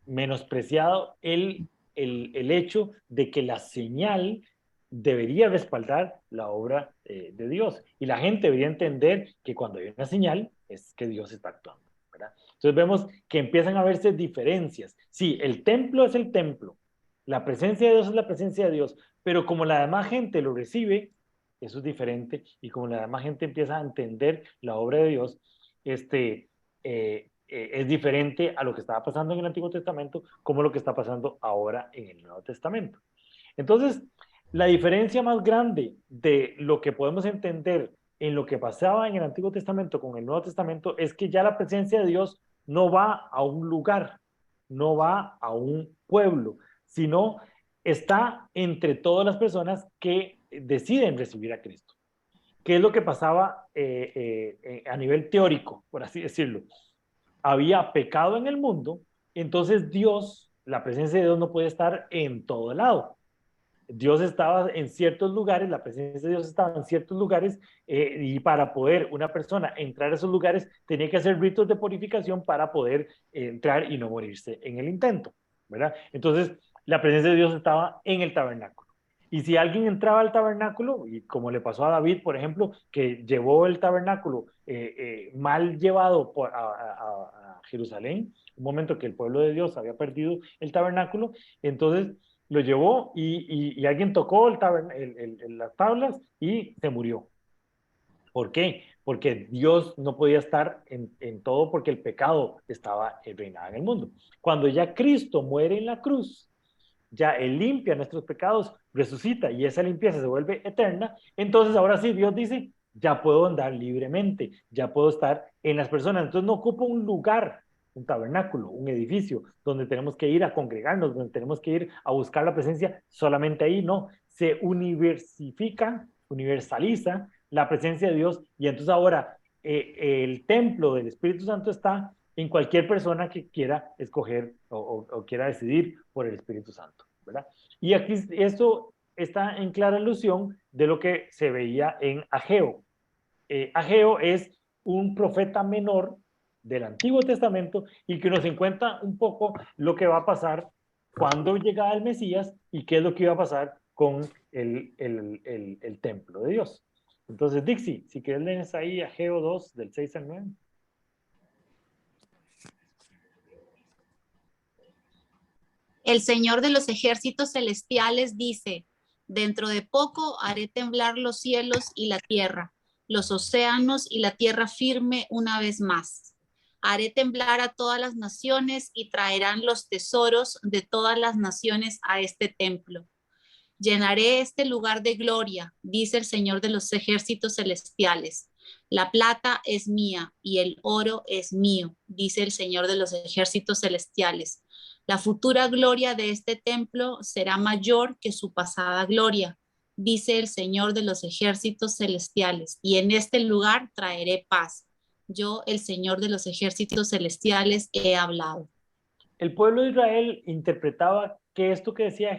menospreciado el hecho de que la señal debería respaldar la obra de Dios. Y la gente debería entender que cuando hay una señal es que Dios está actuando, ¿verdad? Entonces vemos que empiezan a verse diferencias. Sí, el templo es el templo, la presencia de Dios es la presencia de Dios, pero como la demás gente lo recibe, eso es diferente, y como la demás gente empieza a entender la obra de Dios, es diferente a lo que estaba pasando en el Antiguo Testamento como lo que está pasando ahora en el Nuevo Testamento. Entonces, la diferencia más grande de lo que podemos entender en lo que pasaba en el Antiguo Testamento con el Nuevo Testamento es que ya la presencia de Dios no va a un lugar, no va a un pueblo, sino está entre todas las personas que deciden recibir a Cristo. ¿Qué es lo que pasaba a nivel teórico, por así decirlo? Había pecado en el mundo, entonces Dios, la presencia de Dios no puede estar en todo lado. Dios estaba en ciertos lugares, la presencia de Dios estaba en ciertos lugares, y para poder una persona entrar a esos lugares tenía que hacer ritos de purificación para poder entrar y no morirse en el intento, ¿verdad? Entonces, la presencia de Dios estaba en el tabernáculo. Y si alguien entraba al tabernáculo, y como le pasó a David, por ejemplo, que llevó el tabernáculo mal llevado a Jerusalén, un momento que el pueblo de Dios había perdido el tabernáculo, entonces lo llevó y alguien tocó las tablas y se murió. ¿Por qué? Porque Dios no podía estar en todo porque el pecado estaba reinado en el mundo. Cuando ya Cristo muere en la cruz, ya Él limpia nuestros pecados, resucita y esa limpieza se vuelve eterna, entonces ahora sí Dios dice, ya puedo andar libremente, ya puedo estar en las personas, entonces no ocupo un lugar, un tabernáculo, un edificio, donde tenemos que ir a congregarnos, donde tenemos que ir a buscar la presencia solamente ahí, no, se universaliza la presencia de Dios y entonces ahora el templo del Espíritu Santo está en cualquier persona que quiera escoger o quiera decidir por el Espíritu Santo, ¿verdad? Y aquí esto está en clara alusión de lo que se veía en Ageo. Ageo es un profeta menor del Antiguo Testamento y que nos encuentra un poco lo que va a pasar cuando llega el Mesías y qué es lo que iba a pasar con el templo de Dios. Entonces, Dixie, si quieres lees ahí Ageo 2 del 6 al 9. El Señor de los ejércitos celestiales dice, dentro de poco haré temblar los cielos y la tierra, los océanos y la tierra firme una vez más. Haré temblar a todas las naciones y traerán los tesoros de todas las naciones a este templo. Llenaré este lugar de gloria, dice el Señor de los ejércitos celestiales. La plata es mía y el oro es mío, dice el Señor de los ejércitos celestiales. La futura gloria de este templo será mayor que su pasada gloria, dice el Señor de los ejércitos celestiales, y en este lugar traeré paz. Yo, el Señor de los ejércitos celestiales, he hablado. El pueblo de Israel interpretaba que esto que decía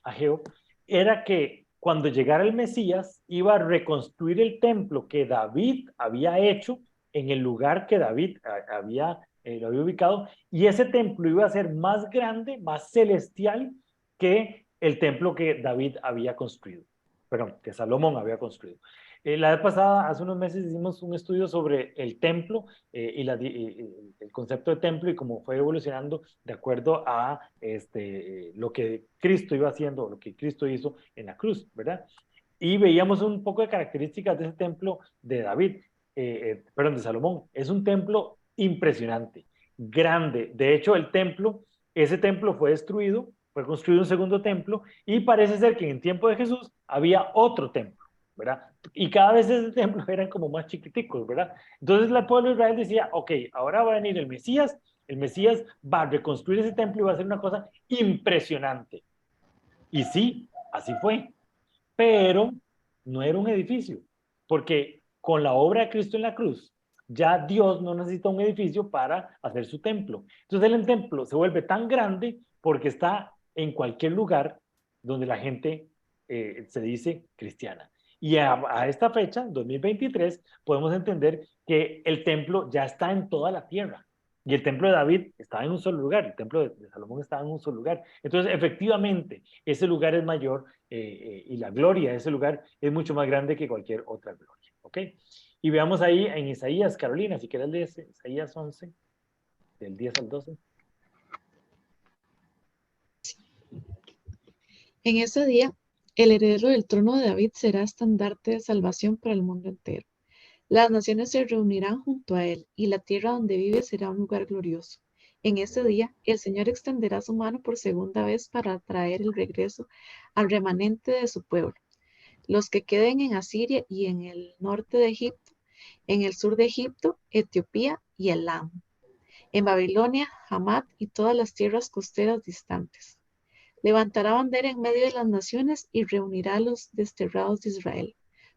Ageo era que cuando llegara el Mesías iba a reconstruir el templo que David había hecho en el lugar que David lo había ubicado, y ese templo iba a ser más grande, más celestial que el templo que David había construido, perdón, que Salomón había construido. La vez pasada, hace unos meses, hicimos un estudio sobre el templo y el concepto de templo y cómo fue evolucionando de acuerdo a lo que Cristo iba haciendo, lo que Cristo hizo en la cruz, ¿verdad? Y veíamos un poco de características de ese templo de David, perdón, de Salomón. Es un templo impresionante, grande. De hecho, ese templo fue destruido, fue construido un segundo templo y parece ser que en tiempo de Jesús había otro templo, ¿verdad? Y cada vez ese templo eran como más chiquiticos, ¿verdad? Entonces el pueblo de Israel decía, ok, ahora va a venir el Mesías va a reconstruir ese templo y va a hacer una cosa impresionante. Y sí, así fue, pero no era un edificio, porque con la obra de Cristo en la cruz, ya Dios no necesita un edificio para hacer su templo. Entonces el templo se vuelve tan grande porque está en cualquier lugar donde la gente se dice cristiana. Y a esta fecha, 2023, podemos entender que el templo ya está en toda la tierra. Y el templo de David estaba en un solo lugar, el templo de Salomón estaba en un solo lugar. Entonces, efectivamente, ese lugar es mayor y la gloria de ese lugar es mucho más grande que cualquier otra gloria. ¿Ok? Y veamos ahí en Isaías, Carolina, si quieres leer Isaías 11, del 10 al 12. En ese día, el heredero del trono de David será estandarte de salvación para el mundo entero. Las naciones se reunirán junto a él, y la tierra donde vive será un lugar glorioso. En ese día, el Señor extenderá su mano por segunda vez para traer el regreso al remanente de su pueblo, los que queden en Asiria y en el norte de Egipto, en el sur de Egipto, Etiopía y Elam, en Babilonia, Hamat y todas las tierras costeras distantes. Levantará bandera en medio de las naciones y reunirá a los desterrados de Israel.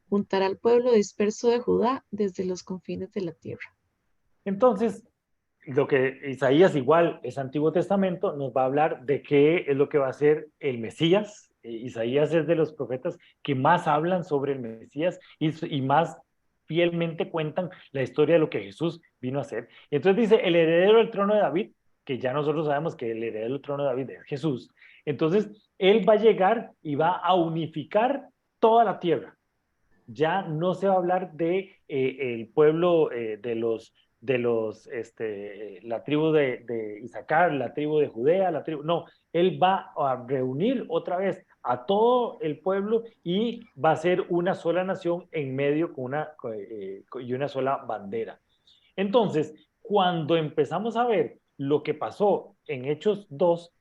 Juntará al pueblo disperso de Judá desde los confines de la tierra. Entonces, lo que Isaías igual es Antiguo Testamento, nos va a hablar de qué es lo que va a ser el Mesías. Isaías es de los profetas que más hablan sobre el Mesías y más fielmente cuentan la historia de lo que Jesús vino a hacer. Y entonces dice, el heredero del trono de David, que ya nosotros sabemos que el heredero del trono de David es Jesús. Entonces, él va a llegar y va a unificar toda la tierra. Ya no se va a hablar de el pueblo la tribu de Isaacar, la tribu de Judea, no, él va a reunir otra vez a todo el pueblo y va a ser una sola nación en medio y una sola bandera. Entonces, cuando empezamos a ver lo que pasó en Hechos 2,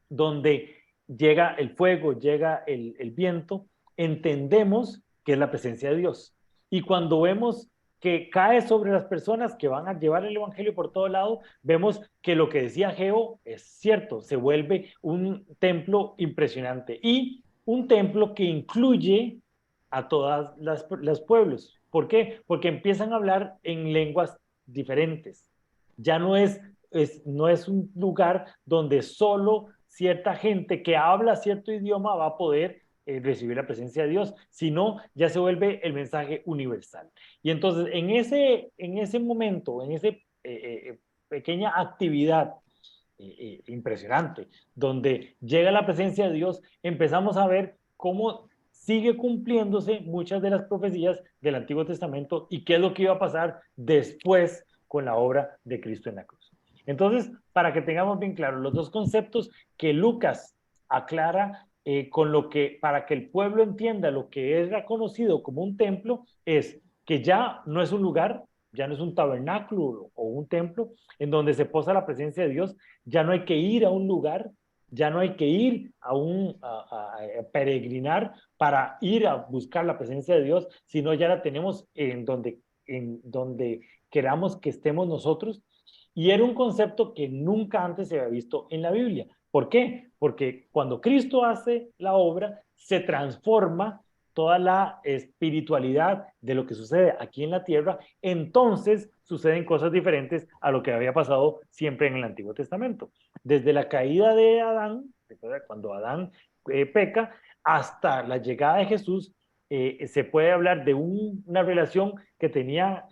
donde llega el fuego, llega el viento, entendemos que es la presencia de Dios. Y cuando vemos que cae sobre las personas que van a llevar el evangelio por todo lado, vemos que lo que decía Ageo es cierto, se vuelve un templo impresionante y un templo que incluye a todas los pueblos. ¿Por qué? Porque empiezan a hablar en lenguas diferentes. Ya no es un lugar donde solo cierta gente que habla cierto idioma va a poder recibir la presencia de Dios, sino ya se vuelve el mensaje universal. Y entonces en ese momento, en esa pequeña actividad impresionante, donde llega la presencia de Dios, empezamos a ver cómo sigue cumpliéndose muchas de las profecías del Antiguo Testamento y qué es lo que iba a pasar después con la obra de Cristo en la cruz. Entonces, para que tengamos bien claro, los dos conceptos que Lucas aclara para que el pueblo entienda lo que es reconocido como un templo, es que ya no es un lugar, ya no es un tabernáculo o un templo en donde se posa la presencia de Dios, ya no hay que ir a un lugar, ya no hay que ir a peregrinar para ir a buscar la presencia de Dios, sino ya la tenemos en donde queramos que estemos nosotros. Y era un concepto que nunca antes se había visto en la Biblia. ¿Por qué? Porque cuando Cristo hace la obra, se transforma toda la espiritualidad de lo que sucede aquí en la tierra, entonces suceden cosas diferentes a lo que había pasado siempre en el Antiguo Testamento. Desde la caída de Adán, Cuando Adán peca, hasta la llegada de Jesús, se puede hablar de una relación que tenía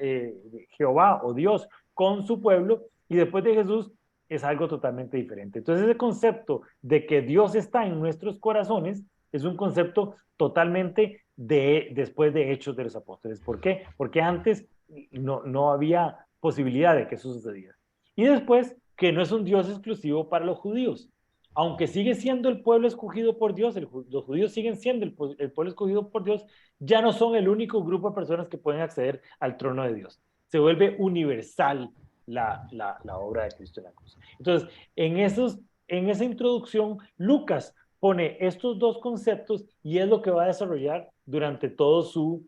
Jehová o Dios con su pueblo, y después de Jesús es algo totalmente diferente. Entonces ese concepto de que Dios está en nuestros corazones es un concepto totalmente después de Hechos de los Apóstoles. ¿Por qué? Porque antes no había posibilidad de que eso sucediera. Y después, que no es un Dios exclusivo para los judíos. Aunque sigue siendo el pueblo escogido por Dios, los judíos siguen siendo el pueblo escogido por Dios, ya no son el único grupo de personas que pueden acceder al trono de Dios. Se vuelve universal la obra de Cristo en la cruz. Entonces, en esa introducción, Lucas pone estos dos conceptos y es lo que va a desarrollar durante todo su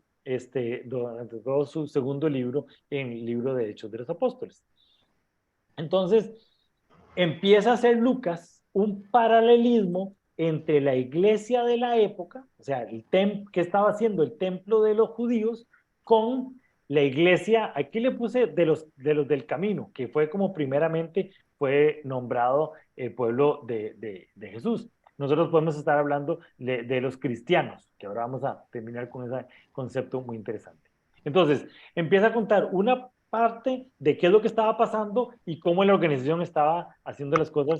segundo libro, en el libro de Hechos de los Apóstoles. Entonces, empieza a hacer Lucas un paralelismo entre la iglesia de la época, o sea, que estaba haciendo el templo de los judíos, con la iglesia, aquí le puse de los del camino, que fue como primeramente fue nombrado el pueblo de Jesús. Nosotros podemos estar hablando de los cristianos, que ahora vamos a terminar con ese concepto muy interesante. Entonces, empieza a contar una parte de qué es lo que estaba pasando y cómo la organización estaba haciendo las cosas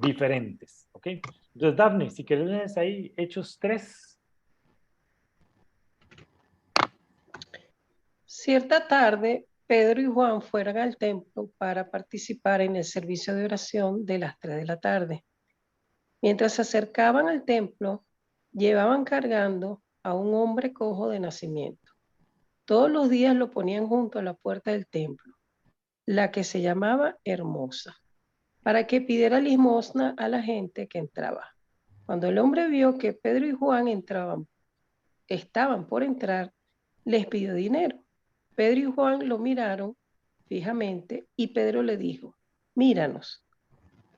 diferentes. ¿Ok? Entonces, Daphne, si quieres ahí, Hechos 3. Cierta tarde, Pedro y Juan fueron al templo para participar en el servicio de oración de las 3 de la tarde. Mientras se acercaban al templo, llevaban cargando a un hombre cojo de nacimiento. Todos los días lo ponían junto a la puerta del templo, la que se llamaba Hermosa, para que pidiera limosna a la gente que entraba. Cuando el hombre vio que Pedro y Juan estaban por entrar, les pidió dinero. Pedro y Juan lo miraron fijamente y Pedro le dijo, míranos.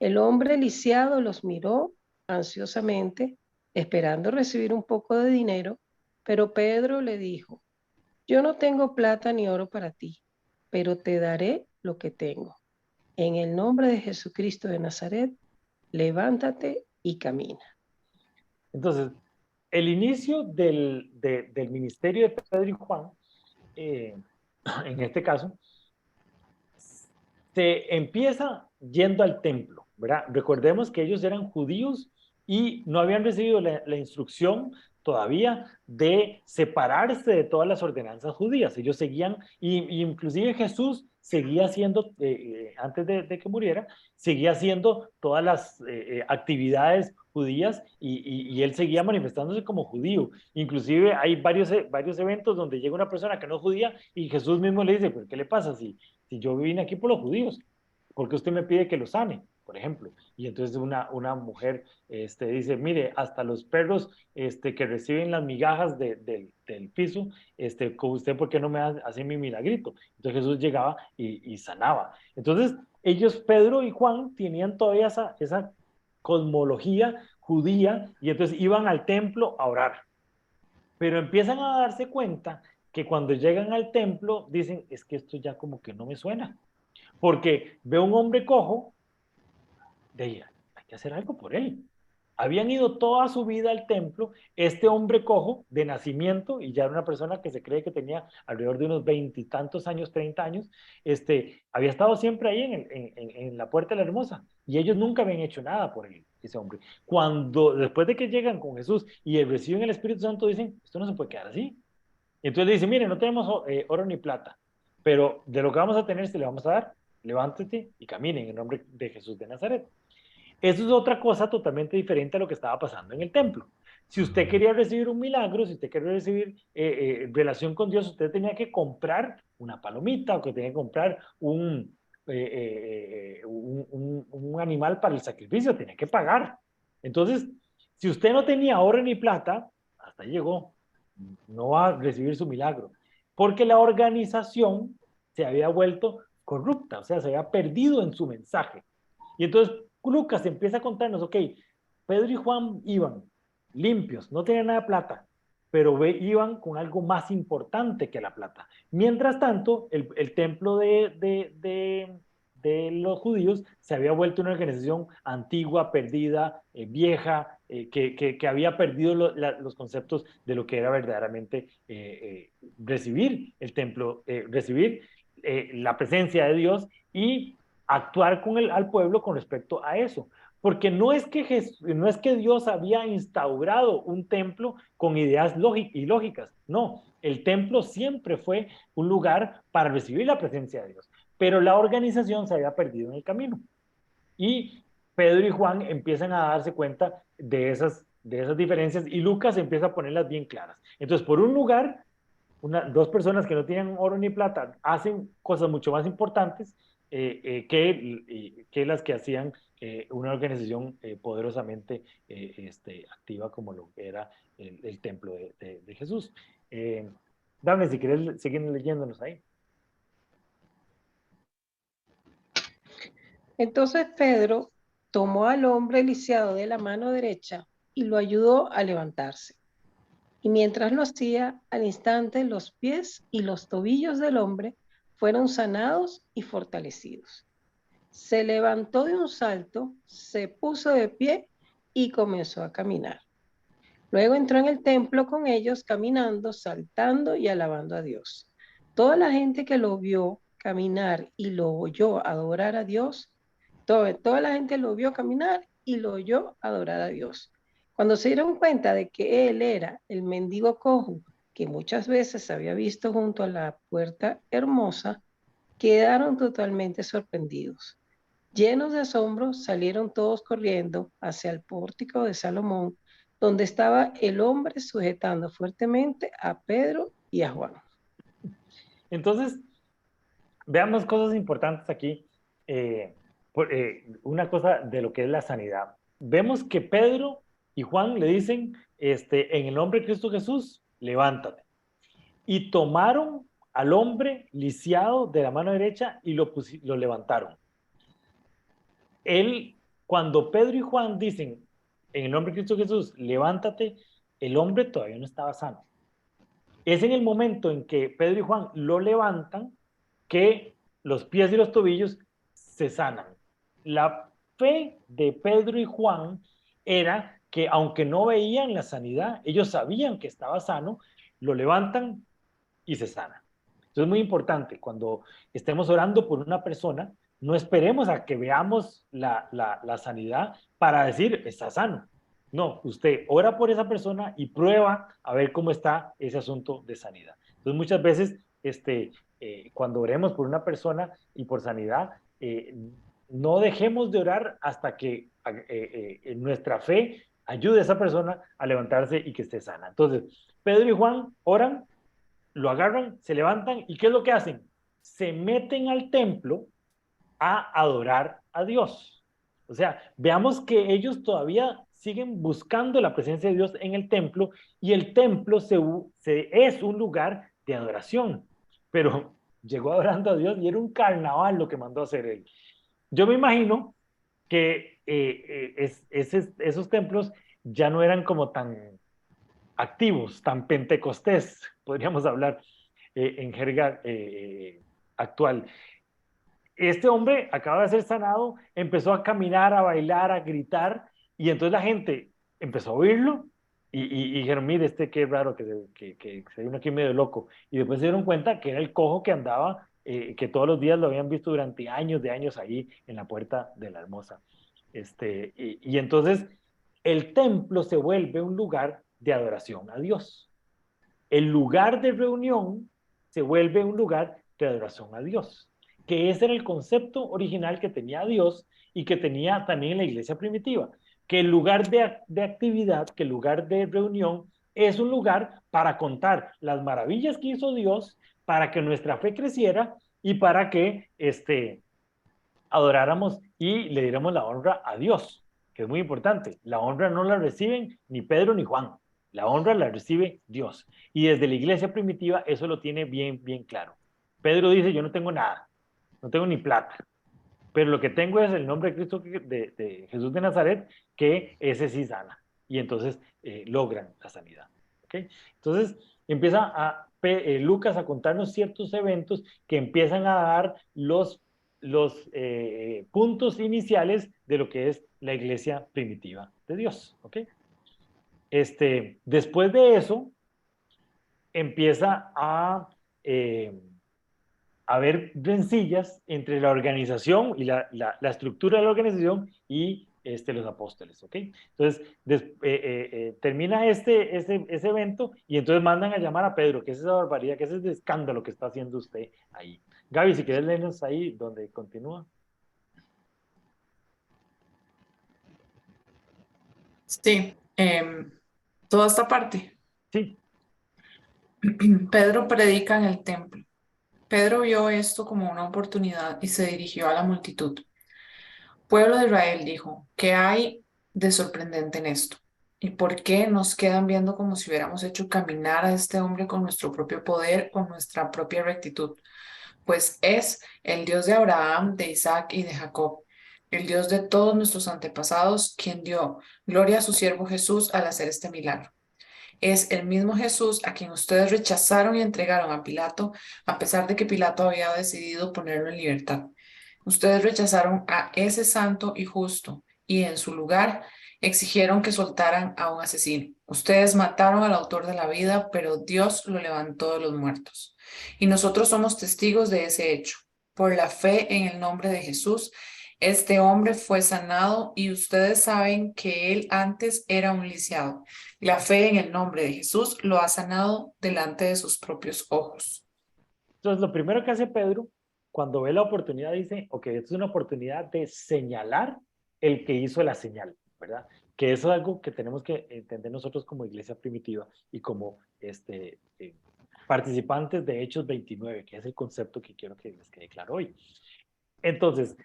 El hombre lisiado los miró ansiosamente, esperando recibir un poco de dinero, pero Pedro le dijo, yo no tengo plata ni oro para ti, pero te daré lo que tengo. En el nombre de Jesucristo de Nazaret, levántate y camina. Entonces, el inicio del ministerio de Pedro y Juan, en este caso, se empieza yendo al templo, ¿verdad? Recordemos que ellos eran judíos y no habían recibido la instrucción todavía de separarse de todas las ordenanzas judías. Ellos seguían, y inclusive Jesús seguía haciendo, antes de que muriera, seguía haciendo todas las actividades judías y él seguía manifestándose como judío. Inclusive hay varios eventos donde llega una persona que no es judía y Jesús mismo le dice, ¿pero qué le pasa si yo vine aquí por los judíos? ¿Por qué usted me pide que lo sane? Por ejemplo. Y entonces una mujer dice, mire, hasta los perros que reciben las migajas del piso, con usted, ¿por qué no me hace mi milagrito? Entonces Jesús llegaba y sanaba. Entonces ellos, Pedro y Juan, tenían todavía esa cosmología judía y entonces iban al templo a orar. Pero empiezan a darse cuenta que cuando llegan al templo dicen, es que esto ya como que no me suena. Porque veo un hombre cojo, de ahí, hay que hacer algo por él. Habían ido toda su vida al templo, este hombre cojo de nacimiento, y ya era una persona que se cree que tenía alrededor de unos 20 y tantos años, 30 años, había estado siempre ahí en la puerta de la Hermosa, y ellos nunca habían hecho nada por él, ese hombre. Cuando, después de que llegan con Jesús y reciben el Espíritu Santo, dicen, esto no se puede quedar así. Entonces le dicen, mire, no tenemos oro ni plata, pero de lo que vamos a tener, se le vamos a dar, levántate y camine en el nombre de Jesús de Nazaret. Eso es otra cosa totalmente diferente a lo que estaba pasando en el templo. Si usted quería recibir un milagro, si usted quería recibir relación con Dios, usted tenía que comprar una palomita o que tenía que comprar un animal para el sacrificio, tenía que pagar. Entonces, si usted no tenía oro ni plata, hasta ahí llegó, no va a recibir su milagro, porque la organización se había vuelto corrupta, o sea, se había perdido en su mensaje. Y entonces Lucas empieza a contarnos, ok, Pedro y Juan iban limpios, no tenían nada de plata, pero iban con algo más importante que la plata. Mientras tanto, el templo de de los judíos se había vuelto una organización antigua, perdida, vieja, que había perdido los conceptos de lo que era verdaderamente recibir el templo, recibir la presencia de Dios y actuar al pueblo con respecto a eso. Porque no es que Dios había instaurado un templo con ideas ilógicas, no, el templo siempre fue un lugar para recibir la presencia de Dios, pero la organización se había perdido en el camino. Y Pedro y Juan empiezan a darse cuenta de esas diferencias y Lucas empieza a ponerlas bien claras. Entonces, por un lugar, dos personas que no tienen oro ni plata hacen cosas mucho más importantes que las que hacían una organización poderosamente activa como lo era el templo de Jesús. Dame, si quieres, siguen leyéndonos ahí. Entonces Pedro tomó al hombre lisiado de la mano derecha y lo ayudó a levantarse. Y mientras lo hacía, al instante los pies y los tobillos del hombre fueron sanados y fortalecidos. Se levantó de un salto, se puso de pie y comenzó a caminar. Luego entró en el templo con ellos, caminando, saltando y alabando a Dios. Toda la gente que lo vio caminar y lo oyó adorar a Dios, toda la gente lo vio caminar y lo oyó adorar a Dios. Cuando se dieron cuenta de que él era el mendigo cojo que muchas veces había visto junto a la puerta hermosa, quedaron totalmente sorprendidos. Llenos de asombro, salieron todos corriendo hacia el pórtico de Salomón, donde estaba el hombre sujetando fuertemente a Pedro y a Juan. Entonces, veamos cosas importantes aquí. Una cosa de lo que es la sanidad. Vemos que Pedro y Juan le dicen, en el nombre de Cristo Jesús, levántate. Y tomaron al hombre lisiado de la mano derecha y lo levantaron. Cuando Pedro y Juan dicen, en el nombre de Cristo Jesús, levántate, el hombre todavía no estaba sano. Es en el momento en que Pedro y Juan lo levantan que los pies y los tobillos se sanan. La fe de Pedro y Juan era que aunque no veían la sanidad, ellos sabían que estaba sano, lo levantan y se sana. Entonces es muy importante, cuando estemos orando por una persona, no esperemos a que veamos la sanidad para decir, está sano. No, usted ora por esa persona y prueba a ver cómo está ese asunto de sanidad. Entonces muchas veces, cuando oremos por una persona y por sanidad, no dejemos de orar hasta que nuestra fe ayude a esa persona a levantarse y que esté sana. Entonces, Pedro y Juan oran, lo agarran, se levantan y ¿qué es lo que hacen? Se meten al templo a adorar a Dios. O sea, veamos que ellos todavía siguen buscando la presencia de Dios en el templo y el templo es un lugar de adoración. Pero llegó adorando a Dios y era un carnaval lo que mandó a hacer él. Yo me imagino que esos templos ya no eran como tan activos, tan pentecostés, podríamos hablar en jerga actual. Este hombre acaba de ser sanado, empezó a caminar, a bailar, a gritar, y entonces la gente empezó a oírlo y dijeron, mire, qué raro, que se vino aquí medio loco. Y después se dieron cuenta que era el cojo que andaba, que todos los días lo habían visto durante años de años ahí en la puerta de la hermosa. Y entonces el templo se vuelve un lugar de adoración a Dios. El lugar de reunión se vuelve un lugar de adoración a Dios, que ese era el concepto original que tenía Dios y que tenía también la iglesia primitiva, que el lugar de actividad, que el lugar de reunión es un lugar para contar las maravillas que hizo Dios, para que nuestra fe creciera y para que adoráramos y le diéramos la honra a Dios, que es muy importante. La honra no la reciben ni Pedro ni Juan, la honra la recibe Dios. Y desde la iglesia primitiva eso lo tiene bien, bien claro. Pedro dice, yo no tengo nada, no tengo ni plata, pero lo que tengo es el nombre de Cristo, de Jesús de Nazaret, que ese sí sana. Y entonces logran la sanidad. ¿Okay? Entonces empieza Lucas a contarnos ciertos eventos que empiezan a dar los los puntos iniciales de lo que es la iglesia primitiva de Dios, ¿ok? Después de eso, empieza a haber rencillas entre la organización y la estructura de la organización y los apóstoles, ¿ok? Entonces, termina ese evento y entonces mandan a llamar a Pedro, que es esa barbaridad, que es ese escándalo que está haciendo usted ahí. Gaby, si quieres leernos ahí donde continúa. Sí, toda esta parte. Sí. Pedro predica en el templo. Pedro vio esto como una oportunidad y se dirigió a la multitud. Pueblo de Israel, dijo, ¿qué hay de sorprendente en esto? ¿Y por qué nos quedan viendo como si hubiéramos hecho caminar a este hombre con nuestro propio poder, con nuestra propia rectitud? Pues es el Dios de Abraham, de Isaac y de Jacob, el Dios de todos nuestros antepasados, quien dio gloria a su siervo Jesús al hacer este milagro. Es el mismo Jesús a quien ustedes rechazaron y entregaron a Pilato, a pesar de que Pilato había decidido ponerlo en libertad. Ustedes rechazaron a ese santo y justo y en su lugar exigieron que soltaran a un asesino. Ustedes mataron al autor de la vida, pero Dios lo levantó de los muertos. Y nosotros somos testigos de ese hecho. Por la fe en el nombre de Jesús, este hombre fue sanado y ustedes saben que él antes era un lisiado. La fe en el nombre de Jesús lo ha sanado delante de sus propios ojos. Entonces, lo primero que hace Pedro, cuando ve la oportunidad, dice, ok, esto es una oportunidad de señalar el que hizo la señal, ¿verdad? Que eso es algo que tenemos que entender nosotros como iglesia primitiva y como participantes de Hechos 29, que es el concepto que quiero que les quede claro hoy. Entonces,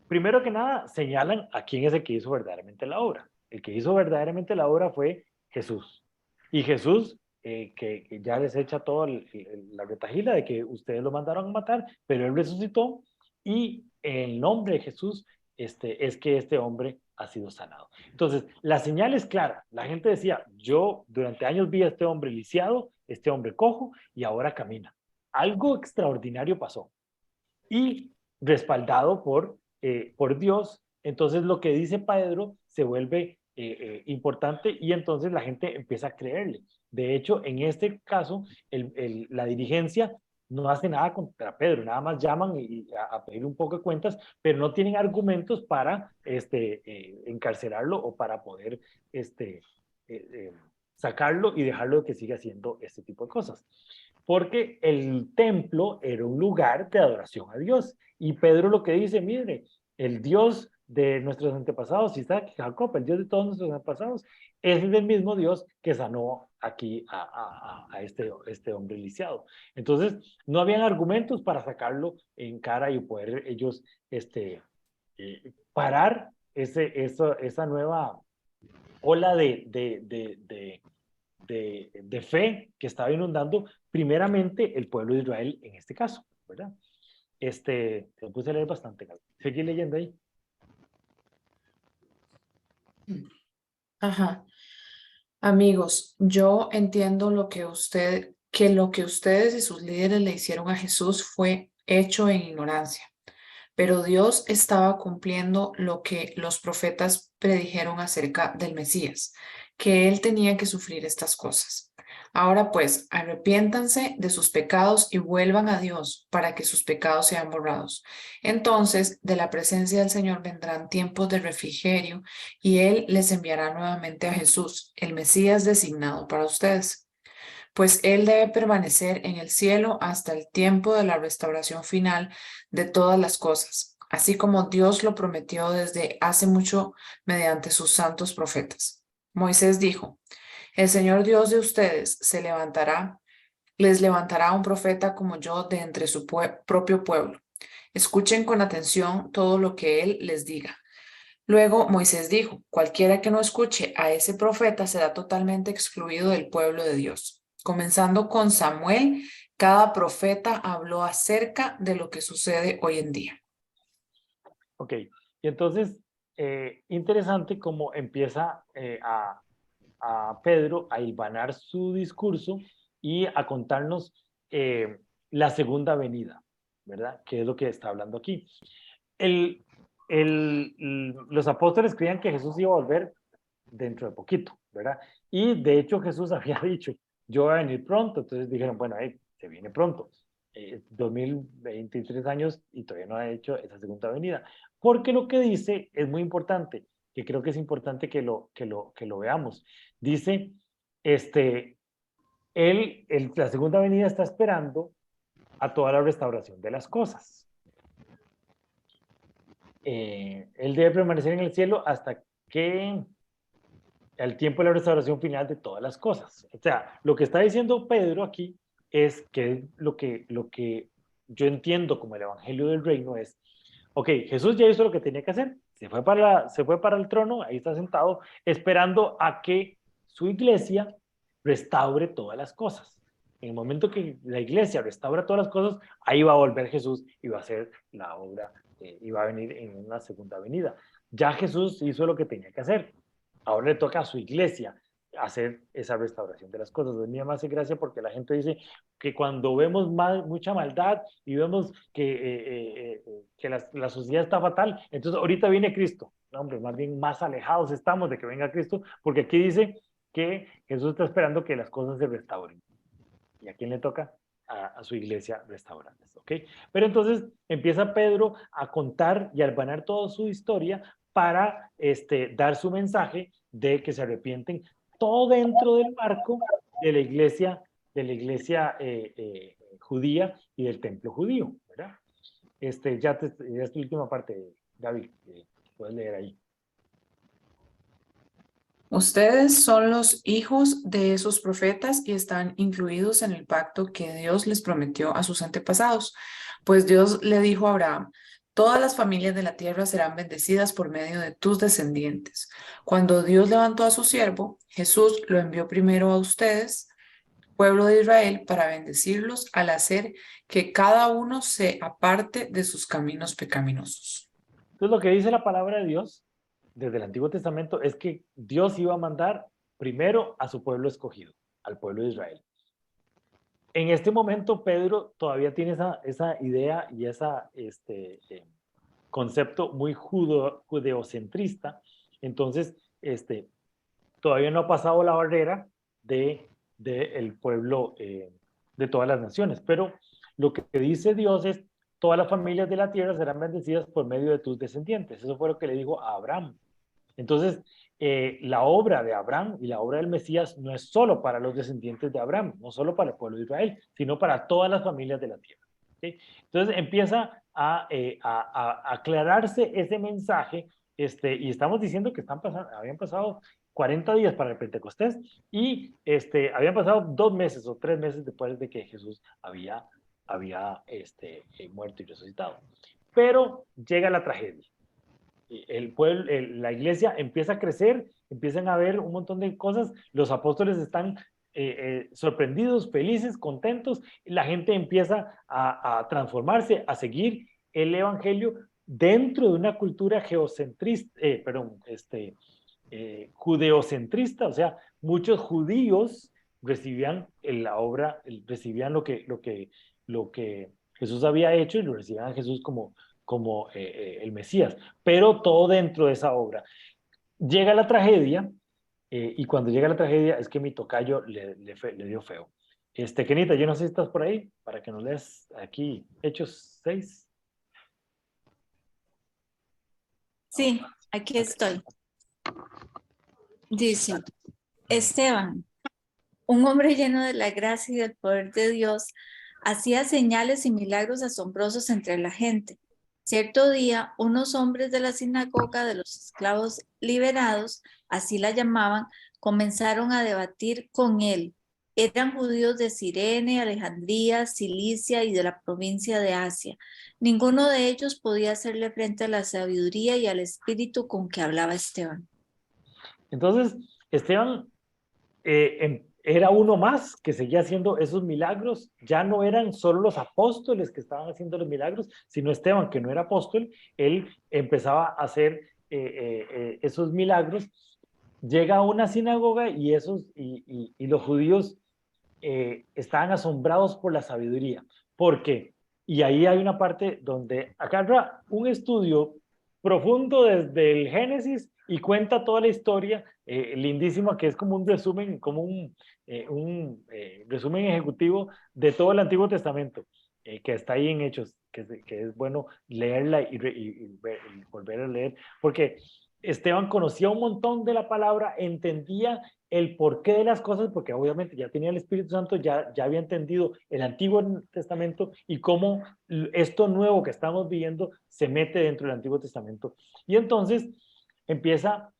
primero que nada, señalan a quién es el que hizo verdaderamente la obra. El que hizo verdaderamente la obra fue Jesús. Y Jesús, que ya les echa toda la retajila de que ustedes lo mandaron a matar, pero él resucitó y en el nombre de Jesús es que este hombre ha sido sanado. Entonces, la señal es clara. La gente decía, yo durante años vi a este hombre lisiado, este hombre cojo y ahora camina. Algo extraordinario pasó. Y respaldado por Dios, entonces lo que dice Pedro se vuelve importante y entonces la gente empieza a creerle. De hecho, en este caso, la dirigencia no hace nada contra Pedro, nada más llaman a pedir un poco de cuentas, pero no tienen argumentos para encarcelarlo o para poder sacarlo y dejarlo que siga haciendo este tipo de cosas. Porque el templo era un lugar de adoración a Dios. Y Pedro lo que dice, mire, el Dios de nuestros antepasados, Isaac y Jacob, el Dios de todos nuestros antepasados, ese es el mismo Dios que sanó aquí a este hombre lisiado. Entonces, no habían argumentos para sacarlo en cara y poder ellos parar esa nueva ola de fe que estaba inundando primeramente el pueblo de Israel en este caso, ¿verdad? Te puse a leer bastante, Gaby. Seguí leyendo ahí. Ajá. Amigos, yo entiendo que lo que ustedes y sus líderes le hicieron a Jesús fue hecho en ignorancia, pero Dios estaba cumpliendo lo que los profetas predijeron acerca del Mesías, que él tenía que sufrir estas cosas. Ahora pues, arrepiéntanse de sus pecados y vuelvan a Dios para que sus pecados sean borrados. Entonces, de la presencia del Señor vendrán tiempos de refrigerio y Él les enviará nuevamente a Jesús, el Mesías designado para ustedes. Pues Él debe permanecer en el cielo hasta el tiempo de la restauración final de todas las cosas, así como Dios lo prometió desde hace mucho mediante sus santos profetas. Moisés dijo, el Señor Dios de ustedes les levantará un profeta como yo de entre su propio pueblo. Escuchen con atención todo lo que Él les diga. Luego Moisés dijo, cualquiera que no escuche a ese profeta será totalmente excluido del pueblo de Dios. Comenzando con Samuel, cada profeta habló acerca de lo que sucede hoy en día. Ok, y entonces, interesante cómo empieza a Pedro a hilvanar su discurso y a contarnos la segunda venida, ¿verdad? Que es lo que está hablando aquí. Los apóstoles creían que Jesús iba a volver dentro de poquito, ¿verdad? Y de hecho Jesús había dicho, yo voy a venir pronto, entonces dijeron, bueno, se viene pronto. 2023 años y todavía no ha hecho esa segunda venida. Porque lo que dice es muy importante, que creo que es importante que lo veamos. Dice, la segunda venida está esperando a toda la restauración de las cosas. Él debe permanecer en el cielo hasta que el tiempo de la restauración final de todas las cosas. O sea, lo que está diciendo Pedro aquí es que lo que yo entiendo como el evangelio del reino es, ok, Jesús ya hizo lo que tenía que hacer, se fue para el trono, ahí está sentado, esperando a que su iglesia restaure todas las cosas. En el momento que la iglesia restaura todas las cosas, ahí va a volver Jesús y va a hacer la obra, y va a venir en una segunda venida. Ya Jesús hizo lo que tenía que hacer. Ahora le toca a su iglesia hacer esa restauración de las cosas. A mí me hace gracia porque la gente dice que cuando vemos mucha maldad y vemos que la sociedad está fatal, entonces ahorita viene Cristo. No, hombre, más bien más alejados estamos de que venga Cristo, porque aquí dice que Jesús está esperando que las cosas se restauren. ¿Y a quién le toca? A su iglesia restaurarlas, ¿ok? Pero entonces empieza Pedro a contar y a albanar toda su historia para dar su mensaje de que se arrepienten, todo dentro del marco de la iglesia judía y del templo judío, ¿verdad? Ya es la última parte, Gaby, puedes leer ahí. Ustedes son los hijos de esos profetas y están incluidos en el pacto que Dios les prometió a sus antepasados, pues Dios le dijo a Abraham, todas las familias de la tierra serán bendecidas por medio de tus descendientes. Cuando Dios levantó a su siervo, Jesús lo envió primero a ustedes, pueblo de Israel, para bendecirlos al hacer que cada uno se aparte de sus caminos pecaminosos. Entonces lo que dice la palabra de Dios desde el Antiguo Testamento es que Dios iba a mandar primero a su pueblo escogido, al pueblo de Israel. En este momento Pedro todavía tiene esa idea y ese concepto muy judeocentrista. Entonces, todavía no ha pasado la barrera del pueblo de todas las naciones. Pero lo que dice Dios es, todas las familias de la tierra serán bendecidas por medio de tus descendientes. Eso fue lo que le dijo a Abraham. Entonces, la obra de Abraham y la obra del Mesías no es solo para los descendientes de Abraham, no solo para el pueblo de Israel, sino para todas las familias de la tierra. ¿Sí? Entonces empieza a aclararse ese mensaje, y estamos diciendo que habían pasado 40 días para el Pentecostés y habían pasado 2 meses o 3 meses después de que Jesús había muerto y resucitado. Pero llega la tragedia. El pueblo, la iglesia empieza a crecer, empiezan a ver un montón de cosas, los apóstoles están sorprendidos, felices, contentos, la gente empieza a transformarse, a seguir el evangelio dentro de una cultura judeocentrista, o sea, muchos judíos recibían recibían lo que Jesús había hecho y lo recibían a Jesús como el Mesías, pero todo dentro de esa obra. Llega la tragedia, y cuando llega la tragedia es que mi tocayo le dio feo. Kenita, yo no sé si estás por ahí, para que nos leas aquí Hechos 6. Sí, aquí estoy. Dice, Esteban, un hombre lleno de la gracia y del poder de Dios, hacía señales y milagros asombrosos entre la gente. Cierto día, unos hombres de la sinagoga de los esclavos liberados, así la llamaban, comenzaron a debatir con él. Eran judíos de Cirene, Alejandría, Cilicia y de la provincia de Asia. Ninguno de ellos podía hacerle frente a la sabiduría y al espíritu con que hablaba Esteban. Entonces, Esteban era uno más que seguía haciendo esos milagros. Ya no eran solo los apóstoles que estaban haciendo los milagros, sino Esteban, que no era apóstol, él empezaba a hacer esos milagros. Llega a una sinagoga y los judíos estaban asombrados por la sabiduría, porque Y ahí hay una parte donde agarra un estudio profundo desde el Génesis y cuenta toda la historia, lindísima, que es como un resumen, como un resumen ejecutivo de todo el Antiguo Testamento, que está ahí en Hechos, que es bueno leerla y volver a leer, porque Esteban conocía un montón de la palabra, entendía el porqué de las cosas, porque obviamente ya tenía el Espíritu Santo, ya había entendido el Antiguo Testamento y cómo esto nuevo que estamos viviendo se mete dentro del Antiguo Testamento. Y entonces empieza,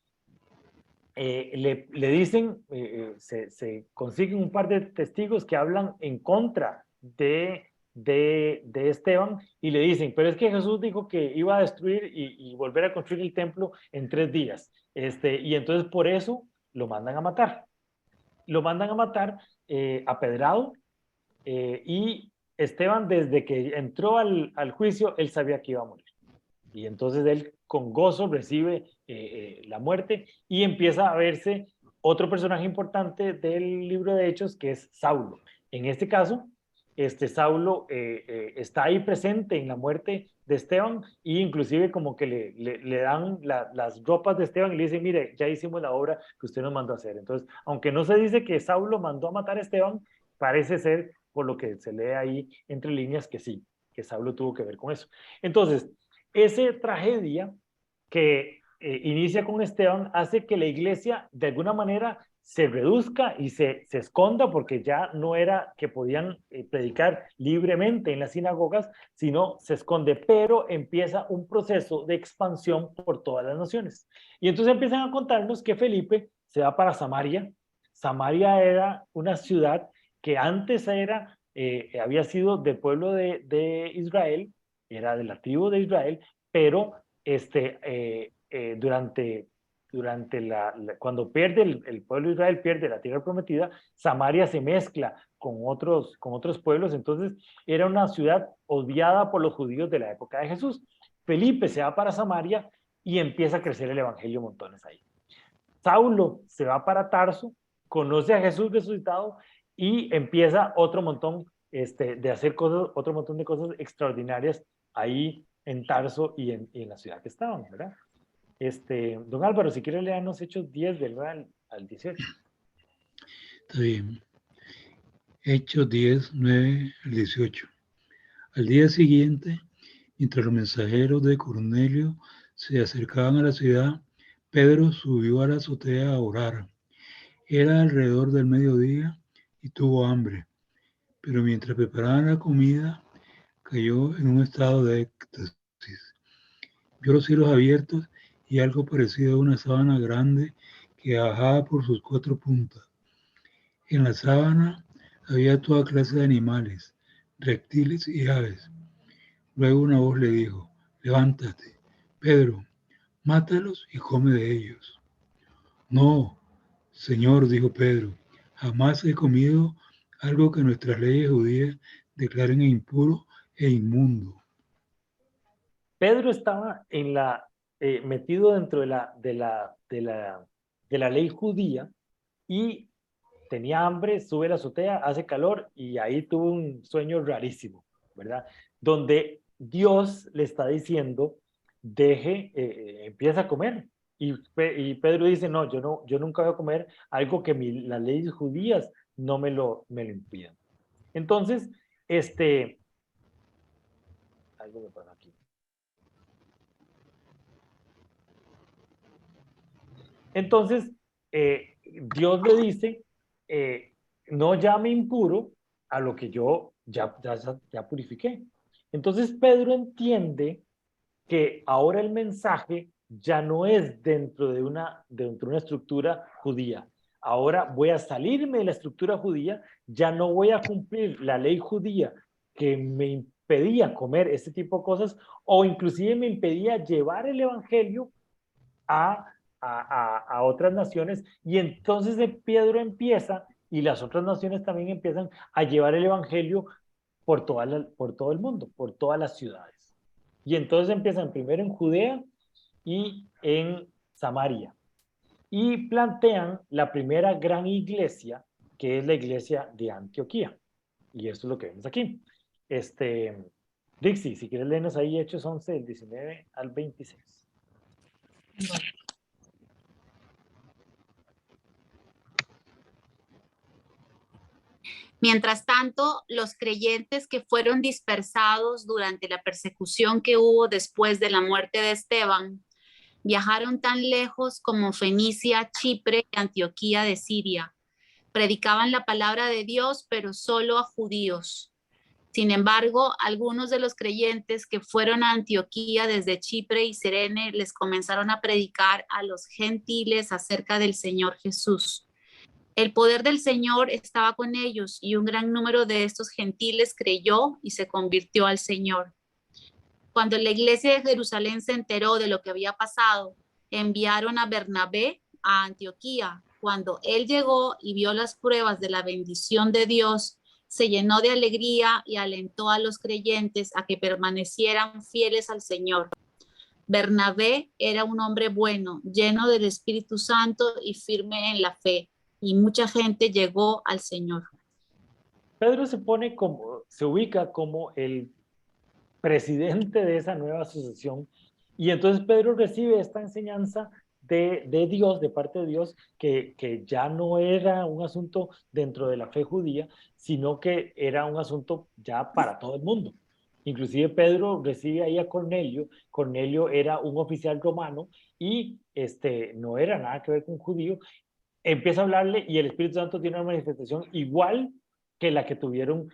le dicen, se consiguen un par de testigos que hablan en contra de Esteban y le dicen, pero es que Jesús dijo que iba a destruir y volver a construir el templo en 3 días. Y entonces por eso lo mandan a matar. Lo mandan a matar apedrado, y Esteban, desde que entró al juicio, él sabía que iba a morir. Y entonces él con gozo recibe la muerte y empieza a verse otro personaje importante del libro de Hechos, que es Saulo. En este caso, Saulo está ahí presente en la muerte de Esteban e inclusive como que le dan las ropas de Esteban y le dicen, mire, ya hicimos la obra que usted nos mandó a hacer. Entonces, aunque no se dice que Saulo mandó a matar a Esteban, parece ser, por lo que se lee ahí entre líneas, que sí, que Saulo tuvo que ver con eso. Entonces, esa tragedia que inicia con Esteban hace que la iglesia de alguna manera se reduzca y se esconda, porque ya no era que podían predicar libremente en las sinagogas, sino se esconde, pero empieza un proceso de expansión por todas las naciones. Y entonces empiezan a contarnos que Felipe se va para Samaria. Samaria era una ciudad que antes había sido del pueblo de Israel, era de la tribu de Israel, pero cuando pierde el pueblo de Israel, pierde la tierra prometida, Samaria se mezcla con otros pueblos, entonces era una ciudad odiada por los judíos de la época de Jesús. Felipe se va para Samaria y empieza a crecer el evangelio montones ahí. Saulo se va para Tarso, conoce a Jesús resucitado y empieza otro montón de hacer cosas, otro montón de cosas extraordinarias ahí en Tarso y en la ciudad que estaban, ¿verdad? Don Álvaro, si quiere leernos Hechos 10 del 9 al 18. Está bien. Hechos 10, 9 al 18. Al día siguiente, mientras los mensajeros de Cornelio se acercaban a la ciudad, Pedro subió a la azotea a orar. Era alrededor del mediodía y tuvo hambre, pero mientras preparaban la comida, cayó en un estado de éxtasis. Vio los cielos abiertos y algo parecido a una sábana grande que bajaba por sus 4 puntas. En la sábana había toda clase de animales, reptiles y aves. Luego una voz le dijo, levántate, Pedro, mátalos y come de ellos. No, Señor, dijo Pedro, jamás he comido algo que nuestras leyes judías declaren impuro e inmundo. Pedro estaba metido dentro de la ley judía y tenía hambre, sube a la azotea, hace calor y ahí tuvo un sueño rarísimo, ¿verdad? Donde Dios le está diciendo, empieza a comer. Y Pedro dice, no, yo nunca voy a comer algo que las leyes judías no me lo impidan. Entonces, algo me pasa aquí. Entonces, Dios le dice, no llame impuro a lo que yo ya purifiqué. Entonces Pedro entiende que ahora el mensaje ya no es dentro de una estructura judía. Ahora voy a salirme de la estructura judía, ya no voy a cumplir la ley judía que me impedía comer este tipo de cosas o inclusive me impedía llevar el evangelio a otras naciones, y entonces Pedro empieza y las otras naciones también empiezan a llevar el evangelio por todo el mundo, por todas las ciudades. Y entonces empiezan primero en Judea y en Samaria y plantean la primera gran iglesia, que es la iglesia de Antioquía. Y esto es lo que vemos aquí. Dixie, si quieres leernos ahí Hechos 11, del 19 al 26. Mientras tanto, los creyentes que fueron dispersados durante la persecución que hubo después de la muerte de Esteban, viajaron tan lejos como Fenicia, Chipre y Antioquía de Siria. Predicaban la palabra de Dios, pero solo a judíos. Sin embargo, algunos de los creyentes que fueron a Antioquía desde Chipre y Cirene les comenzaron a predicar a los gentiles acerca del Señor Jesús. El poder del Señor estaba con ellos y un gran número de estos gentiles creyó y se convirtió al Señor. Cuando la iglesia de Jerusalén se enteró de lo que había pasado, enviaron a Bernabé a Antioquía. Cuando él llegó y vio las pruebas de la bendición de Dios, se llenó de alegría y alentó a los creyentes a que permanecieran fieles al Señor. Bernabé era un hombre bueno, lleno del Espíritu Santo y firme en la fe, y mucha gente llegó al Señor. Pedro se ubica como el presidente de esa nueva asociación, y entonces Pedro recibe esta enseñanza de Dios, de parte de Dios, que ya no era un asunto dentro de la fe judía, sino que era un asunto ya para todo el mundo. Inclusive Pedro recibe ahí a Cornelio. Cornelio era un oficial romano y no era nada que ver con un judío. Empieza a hablarle y el Espíritu Santo tiene una manifestación igual que la que tuvieron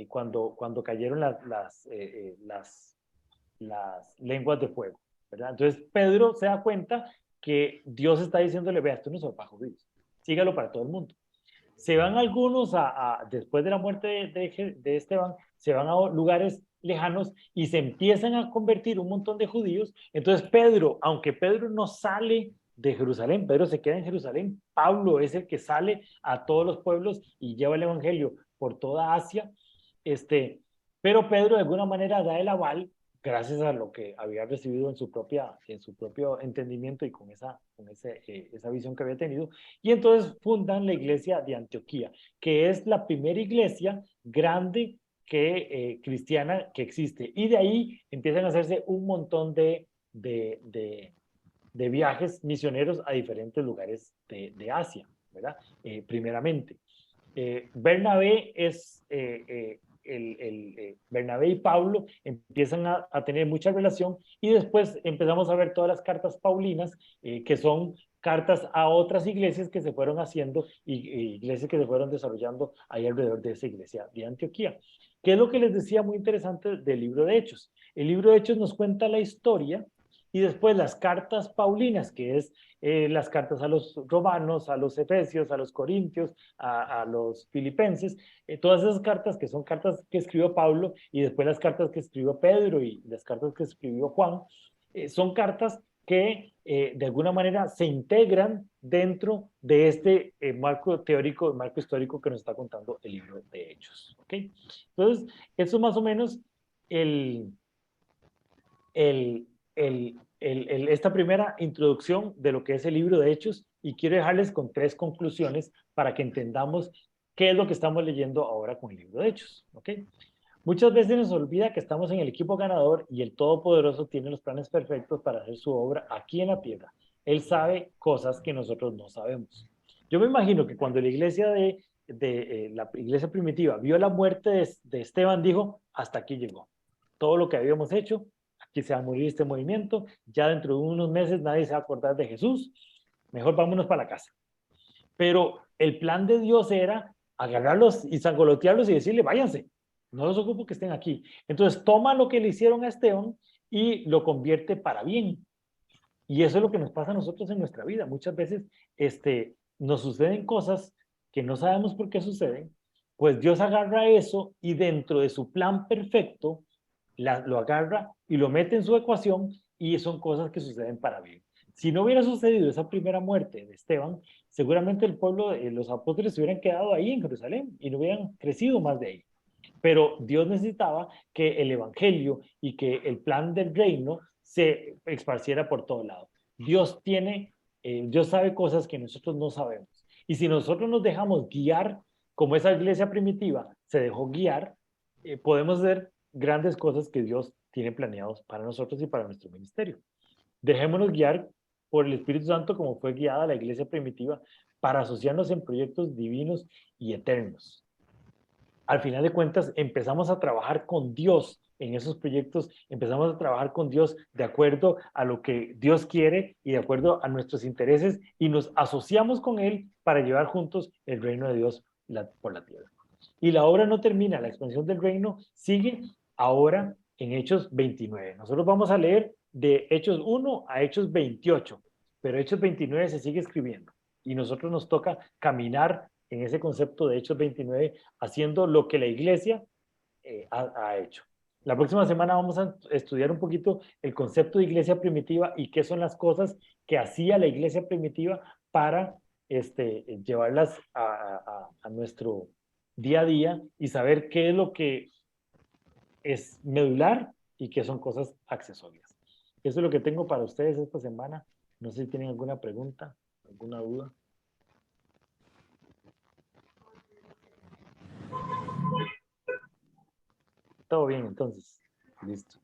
cuando cayeron las lenguas de fuego, ¿verdad? Entonces Pedro se da cuenta que Dios está diciéndole, vea, esto no es para judíos, sígalo para todo el mundo. Se van algunos después de la muerte de Esteban, se van a lugares lejanos y se empiezan a convertir un montón de judíos. Entonces Pedro, aunque Pedro no sale de Jerusalén, Pedro se queda en Jerusalén, Pablo es el que sale a todos los pueblos y lleva el evangelio por toda Asia, pero Pedro de alguna manera da el aval gracias a lo que había recibido en su propio entendimiento y con esa visión que había tenido, y entonces fundan la iglesia de Antioquía, que es la primera iglesia grande cristiana que existe, y de ahí empiezan a hacerse un montón de viajes misioneros a diferentes lugares de Asia, ¿verdad? Primeramente. Bernabé Bernabé y Pablo empiezan a tener mucha relación, y después empezamos a ver todas las cartas paulinas, que son cartas a otras iglesias que se fueron haciendo y iglesias que se fueron desarrollando ahí alrededor de esa iglesia de Antioquía. ¿Qué es lo que les decía muy interesante del libro de Hechos? El libro de Hechos nos cuenta la historia, y después las cartas paulinas, que es las cartas a los romanos, a los efesios, a los corintios, a los filipenses, todas esas cartas que son cartas que escribió Pablo, y después las cartas que escribió Pedro y las cartas que escribió Juan, son cartas que de alguna manera se integran dentro de este marco teórico, marco histórico que nos está contando el libro de Hechos. ¿Okay? Entonces, eso es más o menos esta primera introducción de lo que es el libro de Hechos, y quiero dejarles con 3 conclusiones para que entendamos qué es lo que estamos leyendo ahora con el libro de Hechos. ¿Okay? Muchas veces nos olvida que estamos en el equipo ganador y el Todopoderoso tiene los planes perfectos para hacer su obra aquí en la tierra. Él sabe cosas que nosotros no sabemos. Yo me imagino que cuando la iglesia la iglesia primitiva vio la muerte de Esteban, dijo, hasta aquí llegó. Todo lo que habíamos hecho, aquí se va a morir este movimiento, ya dentro de unos meses nadie se va a acordar de Jesús, mejor vámonos para la casa. Pero el plan de Dios era agarrarlos y sangolotearlos y decirle, váyanse, no los ocupo que estén aquí. Entonces toma lo que le hicieron a Esteban y lo convierte para bien. Y eso es lo que nos pasa a nosotros en nuestra vida. Muchas veces nos suceden cosas que no sabemos por qué suceden, pues Dios agarra eso y dentro de su plan perfecto lo agarra y lo mete en su ecuación, y son cosas que suceden para bien. Si no hubiera sucedido esa primera muerte de Esteban, seguramente el pueblo, los apóstoles se hubieran quedado ahí en Jerusalén y no hubieran crecido más de ahí. Pero Dios necesitaba que el evangelio y que el plan del reino se esparciera por todo lado. Dios sabe cosas que nosotros no sabemos. Y si nosotros nos dejamos guiar, como esa iglesia primitiva se dejó guiar, podemos ser grandes cosas que Dios tiene planeados para nosotros y para nuestro ministerio. Dejémonos guiar por el Espíritu Santo como fue guiada la iglesia primitiva para asociarnos en proyectos divinos y eternos. Al final de cuentas, empezamos a trabajar con Dios en esos proyectos, empezamos a trabajar con Dios de acuerdo a lo que Dios quiere y de acuerdo a nuestros intereses y nos asociamos con Él para llevar juntos el reino de Dios por la tierra. Y la obra no termina, la expansión del reino sigue ahora en Hechos 29. Nosotros vamos a leer de Hechos 1 a Hechos 28, pero Hechos 29 se sigue escribiendo y nosotros nos toca caminar en ese concepto de Hechos 29, haciendo lo que la iglesia ha hecho. La próxima semana vamos a estudiar un poquito el concepto de iglesia primitiva y qué son las cosas que hacía la iglesia primitiva para llevarlas a nuestro día a día y saber qué es lo que es medular y qué son cosas accesorias. Eso es lo que tengo para ustedes esta semana. No sé si tienen alguna pregunta, alguna duda. Todo bien, entonces. Listo.